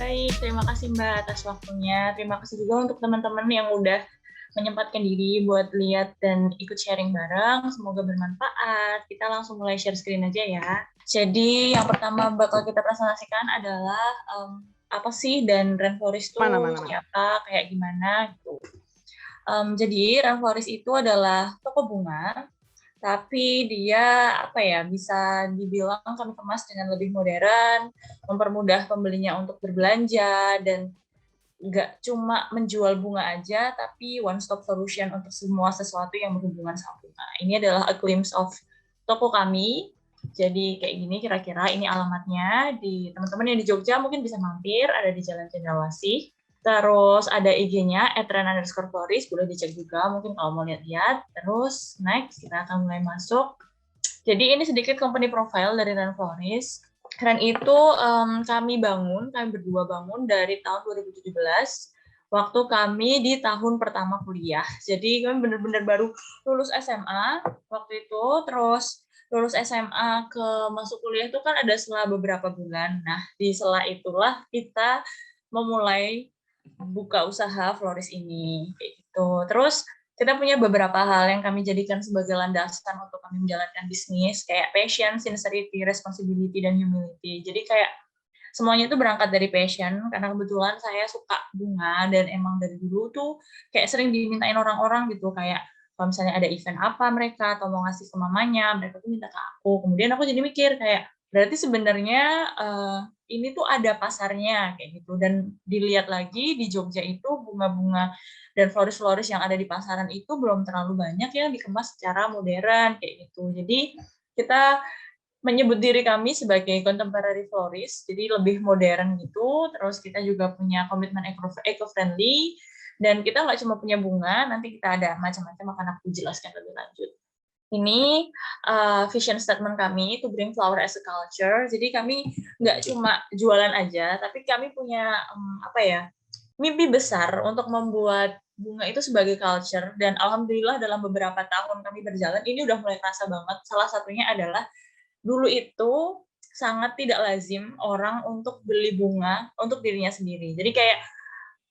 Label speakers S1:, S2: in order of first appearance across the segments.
S1: Baik, terima kasih Mbak atas waktunya. Terima kasih juga untuk teman-teman yang udah menyempatkan diri buat lihat dan ikut sharing bareng. Semoga bermanfaat. Kita langsung mulai share screen aja ya. Jadi yang pertama bakal kita presentasikan adalah apa sih dan Rainforest itu siapa, kayak gimana gitu. Jadi Rainforest itu adalah toko bunga, tapi dia bisa dibilang kami kemas dengan lebih modern, mempermudah pembelinya untuk berbelanja, dan nggak cuma menjual bunga aja, tapi one stop solution untuk semua sesuatu yang berhubungan sama bunga. Ini adalah a glimpse of toko kami. Jadi kayak gini kira-kira, ini alamatnya. Di teman-teman yang di Jogja mungkin bisa mampir, ada di Jalan Cendrawasih. Terus ada IG-nya @ren_floris, boleh dicek juga mungkin kalau mau lihat-lihat. Terus next kita akan mulai masuk. Jadi ini sedikit company profile dari Rainforest. Ren itu kami berdua bangun dari tahun 2017, waktu kami di tahun pertama kuliah. Jadi kami benar-benar baru lulus SMA waktu itu, terus lulus SMA ke masuk kuliah itu kan ada setelah beberapa bulan. Nah, di sela itulah kita memulai buka usaha Floris ini, kayak gitu. Terus kita punya beberapa hal yang kami jadikan sebagai landasan untuk kami menjalankan bisnis, kayak passion, sincerity, responsibility, dan humility. Jadi kayak semuanya itu berangkat dari passion, karena kebetulan saya suka bunga, dan emang dari dulu tuh kayak sering dimintain orang-orang gitu, kayak kalau misalnya ada event apa mereka, atau mau ngasih ke mamanya, mereka tuh minta ke aku. Kemudian aku jadi mikir kayak, berarti sebenarnya ini tuh ada pasarnya, kayak gitu. Dan dilihat lagi di Jogja itu bunga-bunga dan floris-floris yang ada di pasaran itu belum terlalu banyak yang dikemas secara modern, kayak gitu. Jadi kita menyebut diri kami sebagai contemporary florist, jadi lebih modern gitu. Terus kita juga punya komitmen eco-friendly, dan kita nggak cuma punya bunga, nanti kita ada macam-macam, akan aku jelaskan lebih lanjut. Ini vision statement kami, to bring flower as a culture. Jadi kami nggak cuma jualan aja, tapi kami punya mimpi besar untuk membuat bunga itu sebagai culture. Dan alhamdulillah dalam beberapa tahun kami berjalan, ini udah mulai terasa banget. Salah satunya adalah dulu itu sangat tidak lazim orang untuk beli bunga untuk dirinya sendiri. Jadi kayak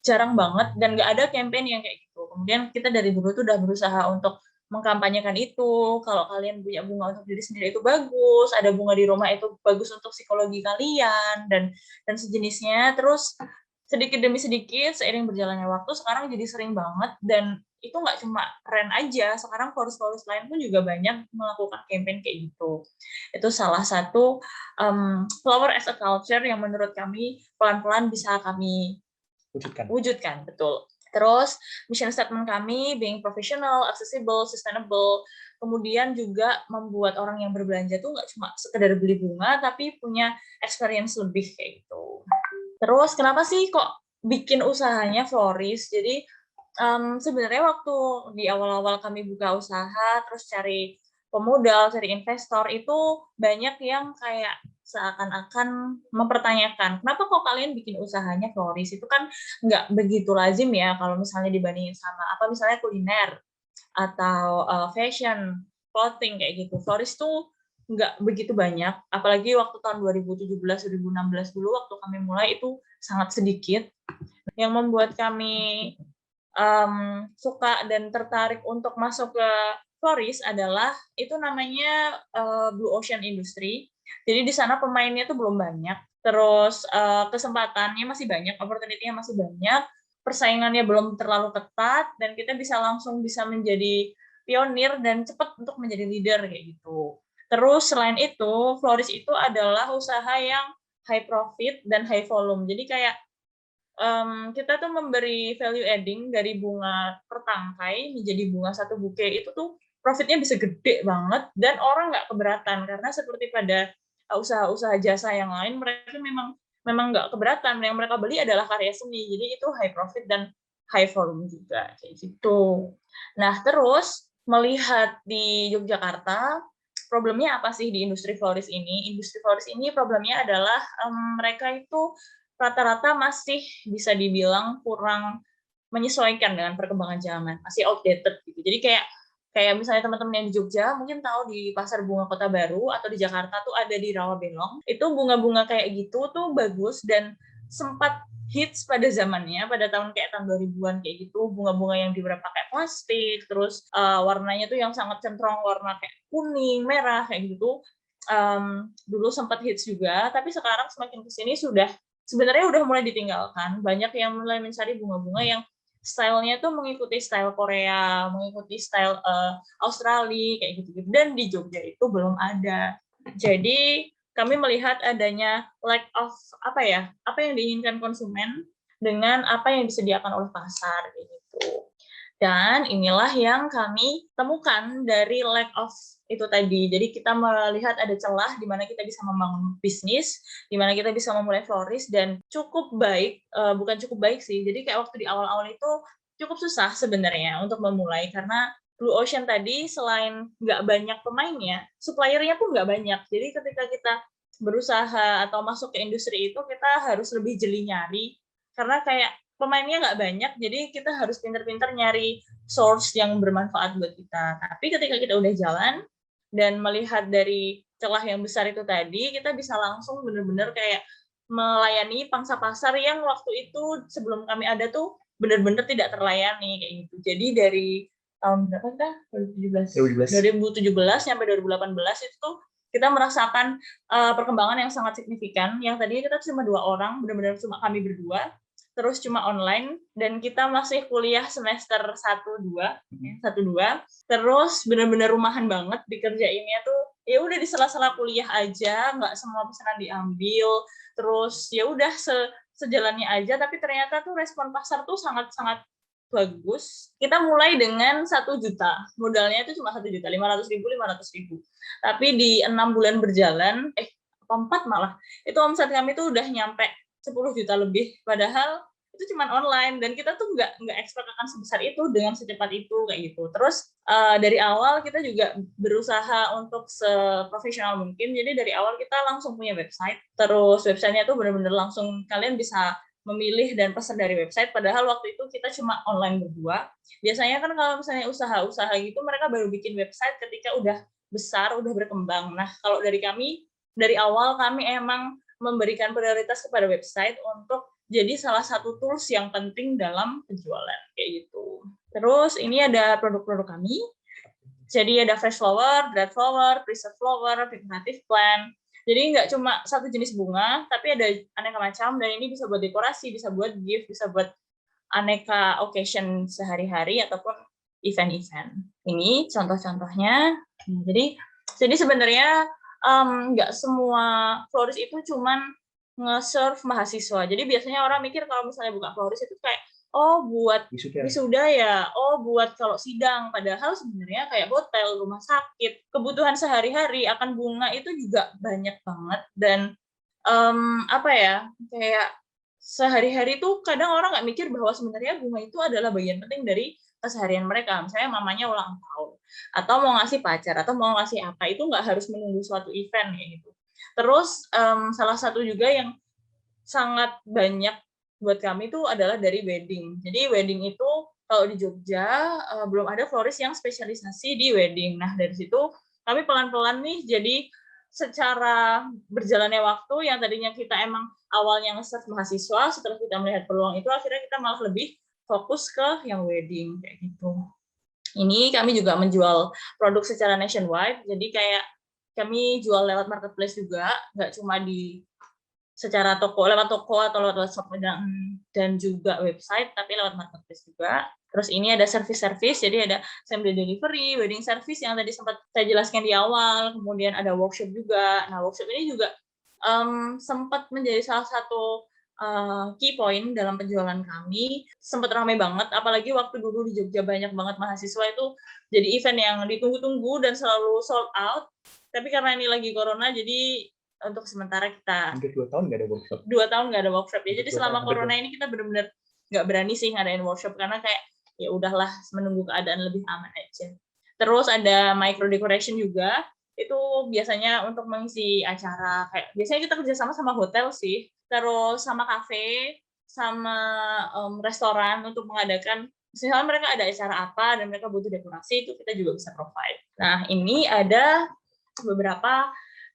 S1: jarang banget, dan nggak ada campaign yang kayak gitu. Kemudian kita dari dulu tuh udah berusaha untuk mengkampanyekan itu. Kalau kalian punya bunga untuk diri sendiri itu bagus, ada bunga di rumah itu bagus untuk psikologi kalian, dan sejenisnya. Terus sedikit demi sedikit seiring berjalannya waktu sekarang jadi sering banget, dan itu nggak cuma Ren aja, sekarang florist-florist lain pun juga banyak melakukan campaign kayak gitu. Itu salah satu flower as a culture yang menurut kami pelan-pelan bisa kami wujudkan, betul. Terus mission statement kami being professional, accessible, sustainable, kemudian juga membuat orang yang berbelanja tuh nggak cuma sekedar beli bunga, tapi punya experience lebih kayak gitu. Terus kenapa sih kok bikin usahanya florist? Jadi sebenarnya waktu di awal-awal kami buka usaha, terus cari pemodal, cari investor, itu banyak yang kayak seakan-akan mempertanyakan, kenapa kok kalian bikin usahanya florist? Itu kan nggak begitu lazim ya kalau misalnya dibandingin sama misalnya kuliner atau fashion, clothing kayak gitu. Florist tuh nggak begitu banyak, apalagi waktu tahun 2017-2016 dulu waktu kami mulai itu sangat sedikit. Yang membuat kami suka dan tertarik untuk masuk ke florist adalah itu namanya Blue Ocean Industry. Jadi di sana pemainnya tuh belum banyak, terus kesempatannya masih banyak, opportunity-nya masih banyak, persaingannya belum terlalu ketat, dan kita langsung bisa menjadi pionir dan cepat untuk menjadi leader kayak gitu. Terus selain itu, florist itu adalah usaha yang high profit dan high volume. Jadi kayak kita tuh memberi value adding dari bunga per tangkai menjadi bunga satu bouquet, itu tuh profitnya bisa gede banget, dan orang nggak keberatan, karena seperti pada usaha-usaha jasa yang lain, mereka memang nggak keberatan, yang mereka beli adalah karya seni, jadi itu high profit dan high volume juga kayak gitu. Nah, terus melihat di Yogyakarta, problemnya apa sih di industri florist ini? Industri florist ini problemnya adalah mereka itu rata-rata masih bisa dibilang kurang menyesuaikan dengan perkembangan zaman, masih outdated gitu. Jadi kayak misalnya teman-teman yang di Jogja mungkin tahu di Pasar Bunga Kota Baru atau di Jakarta tuh ada di Rawabelong. Itu bunga-bunga kayak gitu tuh bagus, dan sempat hits pada zamannya, pada tahun 2000-an kayak gitu, bunga-bunga yang pakai plastik, terus warnanya tuh yang sangat centrong warna kayak kuning, merah kayak gitu. Dulu sempat hits juga, tapi sekarang semakin kesini sebenarnya udah mulai ditinggalkan. Banyak yang mulai mencari bunga-bunga yang stylenya tuh mengikuti style Korea, mengikuti style Australia kayak gitu. Dan di Jogja itu belum ada. Jadi kami melihat adanya lack of apa yang diinginkan konsumen dengan apa yang disediakan oleh pasar gitu. Dan inilah yang kami temukan dari lack of itu tadi. Jadi kita melihat ada celah di mana kita bisa membangun bisnis, di mana kita bisa memulai floris dan cukup baik, bukan cukup baik sih. Jadi kayak waktu di awal-awal itu cukup susah sebenarnya untuk memulai karena Blue Ocean tadi selain nggak banyak pemainnya, suppliernya pun nggak banyak. Jadi ketika kita berusaha atau masuk ke industri itu kita harus lebih jeli nyari karena kayak pemainnya nggak banyak, jadi kita harus pintar-pintar nyari source yang bermanfaat buat kita. Tapi ketika kita udah jalan dan melihat dari celah yang besar itu tadi, kita bisa langsung benar-benar kayak melayani pangsa pasar yang waktu itu sebelum kami ada tuh benar-benar tidak terlayani kayak gitu. Jadi dari tahun berapa kita? 2017 sampai 2018 itu tuh kita merasakan perkembangan yang sangat signifikan. Yang tadinya kita cuma 2 orang, benar-benar cuma kami berdua, terus cuma online, dan kita masih kuliah semester 1-2, terus benar-benar rumahan banget, dikerjainnya tuh ya udah di sela-sela kuliah aja, nggak semua pesanan diambil, terus ya udah sejalannya aja, tapi ternyata tuh respon pasar tuh sangat-sangat bagus. Kita mulai dengan 1 juta, modalnya itu cuma 1.500.000, 500.000. Tapi di 6 bulan berjalan, 4 malah, itu omset kami tuh udah nyampe 10 juta lebih, padahal itu cuma online dan kita tuh nggak expect akan sebesar itu dengan secepat itu kayak gitu. Terus dari awal kita juga berusaha untuk seprofesional mungkin, jadi dari awal kita langsung punya website, terus websitenya tuh benar-benar langsung kalian bisa memilih dan pesan dari website, padahal waktu itu kita cuma online berdua. Biasanya kan kalau misalnya usaha-usaha gitu mereka baru bikin website ketika udah besar, udah berkembang. Nah, kalau dari kami, dari awal kami emang memberikan prioritas kepada website untuk jadi salah satu tools yang penting dalam penjualan kayak gitu. Terus ini ada produk-produk kami. Jadi ada fresh flower, dried flower, preserved flower, decorative plant. Jadi nggak cuma satu jenis bunga, tapi ada aneka macam, dan ini bisa buat dekorasi, bisa buat gift, bisa buat aneka occasion sehari-hari ataupun event-event. Ini contoh-contohnya. Jadi sebenarnya nggak semua floris itu cuman nge-serve mahasiswa. Jadi biasanya orang mikir kalau misalnya buka floris itu kayak, oh buat wisuda ya, oh buat kalau sidang. Padahal sebenarnya kayak hotel, rumah sakit, kebutuhan sehari-hari akan bunga itu juga banyak banget. Dan kayak sehari-hari tuh kadang orang nggak mikir bahwa sebenarnya bunga itu adalah bagian penting dari keseharian mereka. Misalnya mamanya ulang tahun, atau mau ngasih pacar, atau mau ngasih apa, itu nggak harus menunggu suatu event kayak gitu. Terus salah satu juga yang sangat banyak buat kami itu adalah dari wedding. Jadi wedding itu kalau di Jogja belum ada floris yang spesialisasi di wedding. Nah dari situ kami pelan-pelan nih, jadi secara berjalannya waktu yang tadinya kita emang awalnya nge-serve mahasiswa, setelah kita melihat peluang itu akhirnya kita malah lebih fokus ke yang wedding kayak gitu. Ini kami juga menjual produk secara nationwide, jadi kayak kami jual lewat marketplace juga, nggak cuma di secara lewat toko atau lewat shop dan juga website, tapi lewat marketplace juga. Terus ini ada service-service, jadi ada same day delivery, wedding service yang tadi sempat saya jelaskan di awal, kemudian ada workshop juga. Nah, workshop ini juga sempat menjadi salah satu key point dalam penjualan kami. Sempat ramai banget, apalagi waktu dulu di Jogja banyak banget mahasiswa, itu jadi event yang ditunggu-tunggu dan selalu sold out. Tapi karena ini lagi corona, jadi untuk sementara kita
S2: hampir 2 tahun nggak ada workshop.
S1: 2 tahun nggak ada workshop ya. Jadi selama corona ini kita benar-benar nggak berani sih ngadain workshop karena kayak ya udahlah menunggu keadaan lebih aman aja. Terus ada micro decoration juga. Itu biasanya untuk mengisi acara, kayak biasanya kita kerjasama sama hotel sih, terus sama kafe, sama restoran untuk mengadakan, misalnya mereka ada acara apa dan mereka butuh dekorasi, itu kita juga bisa provide. Nah ini ada beberapa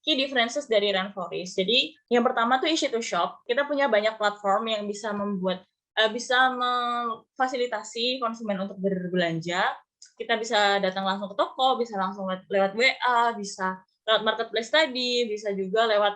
S1: key differences dari Rainforest. Jadi yang pertama tuh easy to shop. Kita punya banyak platform yang bisa bisa memfasilitasi konsumen untuk berbelanja. Kita bisa datang langsung ke toko, bisa langsung lewat WA, bisa lewat marketplace tadi, bisa juga lewat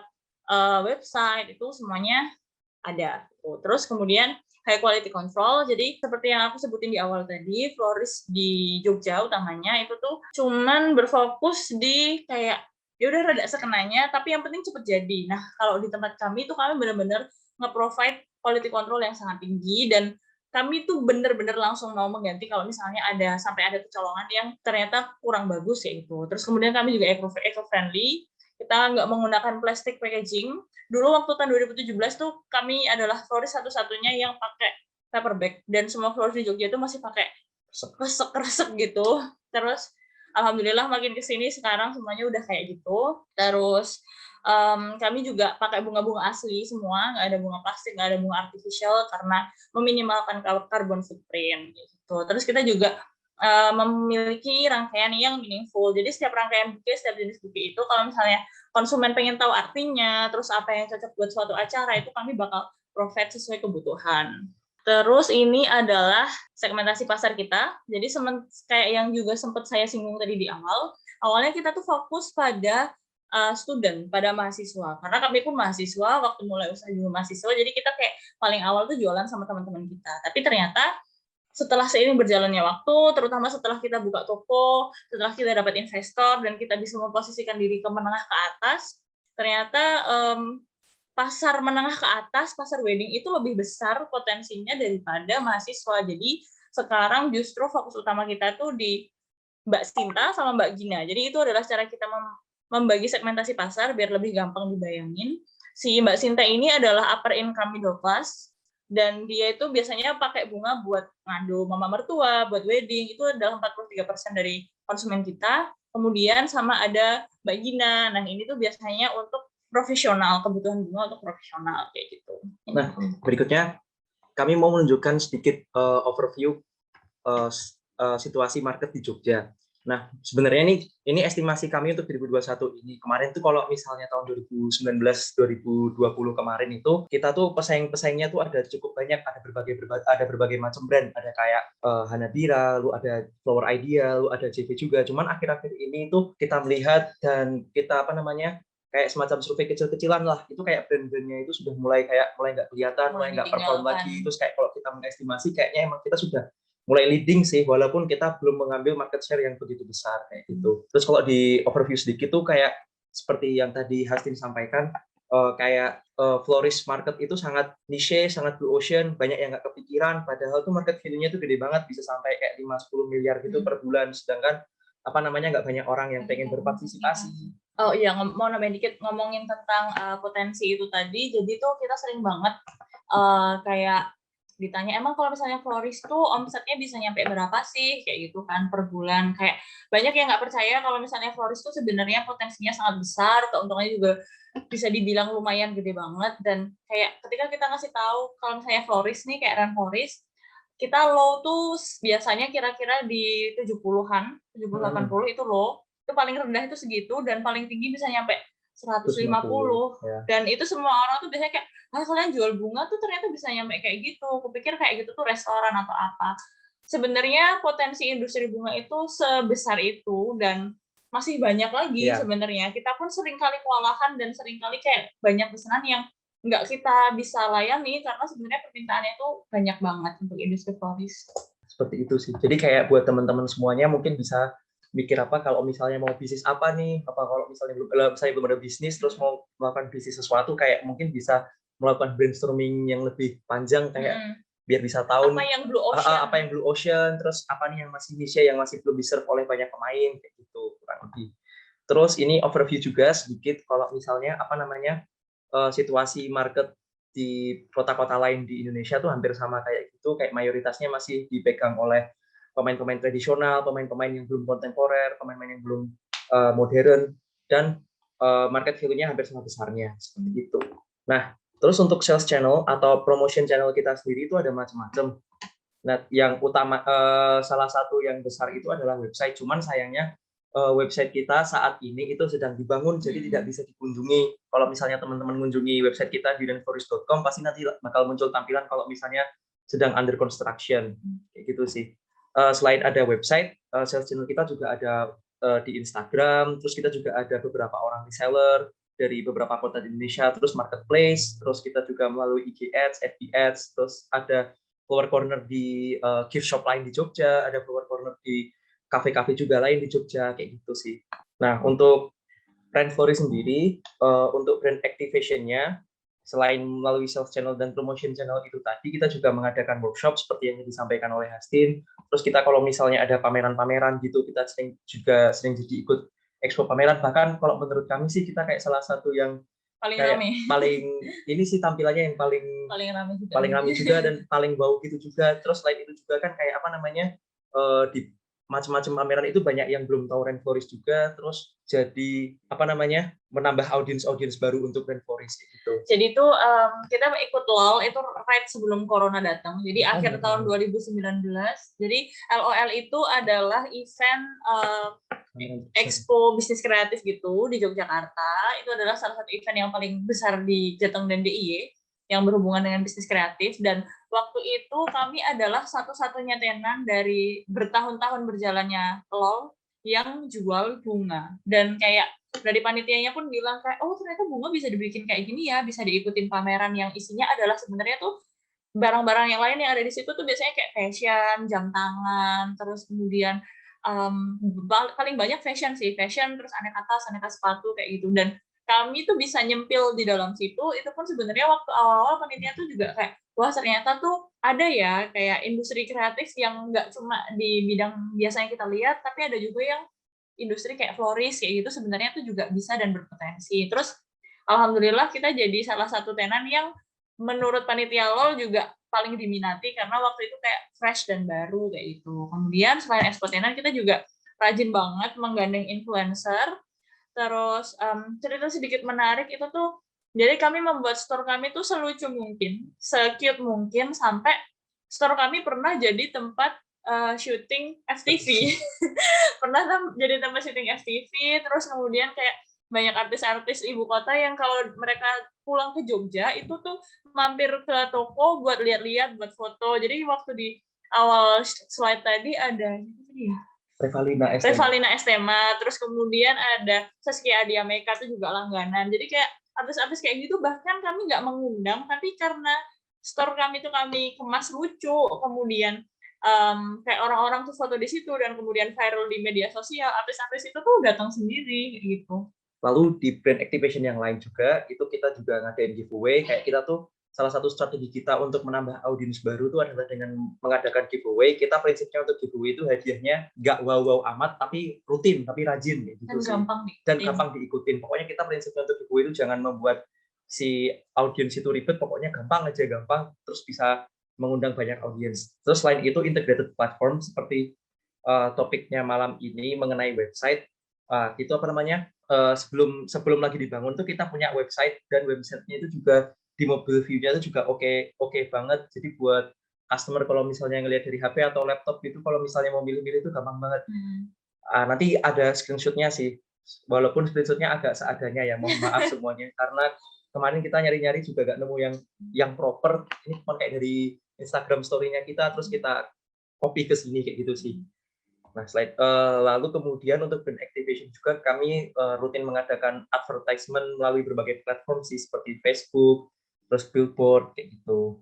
S1: website, itu semuanya ada. Terus kemudian high quality control. Jadi seperti yang aku sebutin di awal tadi, florist di Jogja utamanya itu tuh cuman berfokus di kayak ya udah rada sekenanya, tapi yang penting cepet jadi. Nah, kalau di tempat kami tuh kami benar-benar nge-provide quality control yang sangat tinggi, dan kami tuh bener-bener langsung mau mengganti kalau misalnya sampai ada kecolongan yang ternyata kurang bagus ya itu. Terus kemudian kami juga eco-friendly, kita nggak menggunakan plastic packaging. Dulu waktu tahun 2017 tuh kami adalah florist satu-satunya yang pakai paper bag, dan semua florist di Jogja itu masih pakai resek-resek gitu. Terus alhamdulillah makin kesini sekarang semuanya udah kayak gitu. Terus kami juga pakai bunga-bunga asli semua, nggak ada bunga plastik, nggak ada bunga artificial, karena meminimalkan carbon footprint gitu. Terus kita juga memiliki rangkaian yang meaningful. Jadi setiap rangkaian buke, setiap jenis buke itu kalau misalnya konsumen pengen tahu artinya, terus apa yang cocok buat suatu acara, itu kami bakal provide sesuai kebutuhan. Terus ini adalah segmentasi pasar kita. Jadi kayak yang juga sempat saya singgung tadi di awal, awalnya kita tuh fokus pada student, pada mahasiswa. Karena kami pun mahasiswa, waktu mulai usaha juga mahasiswa, jadi kita kayak paling awal tuh jualan sama teman-teman kita. Tapi ternyata setelah seiring berjalannya waktu, terutama setelah kita buka toko, setelah kita dapat investor, dan kita bisa memposisikan diri ke menengah ke atas, ternyata pasar menengah ke atas, pasar wedding itu lebih besar potensinya daripada mahasiswa. Jadi sekarang justru fokus utama kita tuh di Mbak Sinta sama Mbak Gina. Jadi itu adalah cara kita membagi segmentasi pasar biar lebih gampang dibayangin. Si Mbak Sinta ini adalah upper income middle class, dan dia itu biasanya pakai bunga buat ngadu mama mertua, buat wedding, itu adalah 43% dari konsumen kita. Kemudian sama ada Mbak Gina. Nah, ini tuh biasanya untuk profesional, kebutuhan bunga untuk profesional kayak gitu.
S2: Nah, berikutnya kami mau menunjukkan sedikit overview situasi market di Jogja. Nah, sebenarnya ini estimasi kami untuk 2021 ini. Kemarin tuh kalau misalnya tahun 2019, 2020 kemarin itu kita tuh pesaing-pesaingnya tuh ada cukup banyak, ada berbagai macam brand, ada kayak Hanabira, lu ada Flower Idea, lu ada JV juga. Cuman akhir-akhir ini tuh kita melihat dan kita kayak semacam survei kecil-kecilan lah, itu kayak brand-brandnya itu sudah mulai nggak kelihatan, mulai nggak perform lagi. Terus kayak kalau kita mengestimasi kayaknya emang kita sudah mulai leading sih, walaupun kita belum mengambil market share yang begitu besar kayak gitu. Terus kalau di overview sedikit tuh kayak seperti yang tadi Hastin sampaikan, kayak florist market itu sangat niche, sangat blue ocean, banyak yang nggak kepikiran, padahal tuh market value-nya tuh gede banget, bisa sampai kayak 5-10 miliar gitu per bulan, sedangkan nggak banyak orang yang pengen berpartisipasi.
S1: Oh iya, mau nambahin dikit ngomongin tentang potensi itu tadi. Jadi tuh kita sering banget kayak ditanya, emang kalau misalnya florist tuh omsetnya bisa nyampe berapa sih kayak gitu kan per bulan. Kayak banyak yang nggak percaya kalau misalnya florist tuh sebenarnya potensinya sangat besar, keuntungannya juga bisa dibilang lumayan gede banget. Dan kayak ketika kita ngasih tahu kalau misalnya florist nih kayak Rainforest, kita low tuh biasanya kira-kira di 70-an, 70-80 itu low. Itu paling rendah itu segitu, dan paling tinggi bisa nyampe 150. Ya. Dan itu semua orang tuh biasanya kayak, kalian jual bunga tuh ternyata bisa nyampe kayak gitu. Kupikir kayak gitu tuh restoran atau apa. Sebenarnya potensi industri bunga itu sebesar itu, dan masih banyak lagi sebenarnya. Kita pun sering kali kewalahan dan sering kali kayak banyak pesanan yang nggak kita bisa layani karena sebenarnya permintaannya itu banyak banget untuk industri florist.
S2: Seperti itu sih. Jadi kayak buat teman-teman semuanya mungkin bisa mikir apa kalau misalnya mau bisnis apa nih, kalau misalnya belum ada bisnis terus mau melakukan bisnis sesuatu, kayak mungkin bisa melakukan brainstorming yang lebih panjang kayak biar bisa tahu
S1: apa yang blue
S2: ocean, terus apa nih yang masih niche yang masih belum di-serve oleh banyak pemain kayak gitu kurang lebih. Terus ini overview juga sedikit kalau misalnya situasi market di kota-kota lain di Indonesia tuh hampir sama kayak gitu, kayak mayoritasnya masih dipegang oleh pemain-pemain tradisional, pemain-pemain yang belum kontemporer, pemain-pemain yang belum modern, dan market value-nya hampir sama besarnya seperti itu. Nah, terus untuk sales channel atau promotion channel kita sendiri itu ada macam-macam. Nah, yang utama salah satu yang besar itu adalah website. Cuman sayangnya website kita saat ini itu sedang dibangun, jadi tidak bisa dikunjungi. Kalau misalnya teman-teman mengunjungi website kita di rainforest.com, pasti nanti bakal muncul tampilan kalau misalnya sedang under construction, kayak gitu sih. Selain ada website, sales channel kita juga ada di Instagram, terus kita juga ada beberapa orang reseller dari beberapa kota di Indonesia, terus marketplace, terus kita juga melalui IG Ads, FB Ads, terus ada flower corner di gift shop lain di Jogja, ada flower corner di kafe-kafe juga lain di Jogja, kayak gitu sih. Nah, untuk Rainforest sendiri, untuk brand activation-nya, selain melalui sales channel dan promotion channel itu tadi, kita juga mengadakan workshop seperti yang disampaikan oleh Hastin. Terus kita kalau misalnya ada pameran-pameran gitu, kita juga sering jadi ikut expo pameran. Bahkan kalau menurut kami sih, kita kayak salah satu yang
S1: paling
S2: kayak
S1: rame.
S2: paling ini sih tampilannya yang paling rame juga dan paling wow gitu juga. Terus selain itu juga kan kayak apa namanya, di macam-macam pameran itu banyak yang belum tahu Rainforest juga, terus jadi apa namanya, menambah audiens baru untuk Rainforest gitu.
S1: Jadi itu kita ikut LOL itu right sebelum Corona datang. Jadi akhir tahun 2019. Jadi LOL itu adalah event Expo bisnis kreatif gitu di Yogyakarta. Itu adalah salah satu event yang paling besar di Jateng dan DIY yang berhubungan dengan bisnis kreatif, dan waktu itu kami adalah satu-satunya tenan dari bertahun-tahun berjalannya LOL yang jual bunga. Dan kayak dari panitianya pun bilang kayak, oh ternyata bunga bisa dibikin kayak gini ya, bisa diikutin pameran yang isinya adalah sebenarnya tuh barang-barang yang lain yang ada di situ tuh biasanya kayak fashion, jam tangan, terus kemudian paling banyak fashion, terus aneka tas, aneka sepatu kayak gitu. Dan kami tuh bisa nyempil di dalam situ. Itu pun sebenarnya waktu awal-awal panitia tuh juga kayak, wah ternyata tuh ada ya kayak industri kreatif yang nggak cuma di bidang biasanya kita lihat, tapi ada juga yang industri kayak florist kayak gitu sebenarnya tuh juga bisa dan berpotensi. Terus alhamdulillah kita jadi salah satu tenan yang menurut panitia LOL juga paling diminati karena waktu itu kayak fresh dan baru kayak gitu. Kemudian selain expo tenan, kita juga rajin banget menggandeng influencer. Terus cerita sedikit menarik itu tuh, jadi kami membuat store kami tuh selucu mungkin, se-cute mungkin, sampai store kami pernah jadi tempat syuting FTV. Pernah jadi tempat syuting FTV, terus kemudian kayak banyak artis-artis ibu kota yang kalau mereka pulang ke Jogja itu tuh mampir ke toko buat lihat-lihat, buat foto. Jadi waktu di awal slide tadi ada Revalina Estema, terus kemudian ada Saskia Adia Meka itu juga langganan. Jadi kayak artis-artis kayak gitu bahkan kami nggak mengundang, tapi karena store kami itu kami kemas lucu, kemudian kayak orang-orang tuh foto di situ dan kemudian viral di media sosial, artis-artis itu tuh datang sendiri gitu.
S2: Lalu di brand activation yang lain juga, itu kita juga ngadain giveaway. Kayak kita tuh salah satu strategi kita untuk menambah audiens baru itu adalah dengan mengadakan giveaway. Kita prinsipnya untuk giveaway itu hadiahnya nggak wow-wow amat, tapi rutin, tapi rajin gitu
S1: dan
S2: sih. Gampang diikutin. Pokoknya kita prinsipnya untuk giveaway itu jangan membuat si audiens itu ribet, pokoknya gampang aja, terus bisa mengundang banyak audiens. Terus selain itu integrated platform seperti topiknya malam ini mengenai website, itu apa namanya, sebelum lagi dibangun tuh kita punya website, dan websitenya itu juga di mobile view-nya itu juga oke banget. Jadi buat customer kalau misalnya ngelihat dari HP atau laptop gitu, kalau misalnya mau milih-milih itu gampang banget. Nanti ada screenshot-nya sih, walaupun screenshot-nya agak seadanya ya, mohon maaf semuanya. Karena kemarin kita nyari-nyari juga nggak nemu yang proper. Ini cuma kayak dari Instagram story-nya kita, terus kita copy ke sini kayak gitu sih. Nah, lalu kemudian untuk brand activation juga kami rutin mengadakan advertisement melalui berbagai platform sih, seperti Facebook, terus billboard kayak gitu.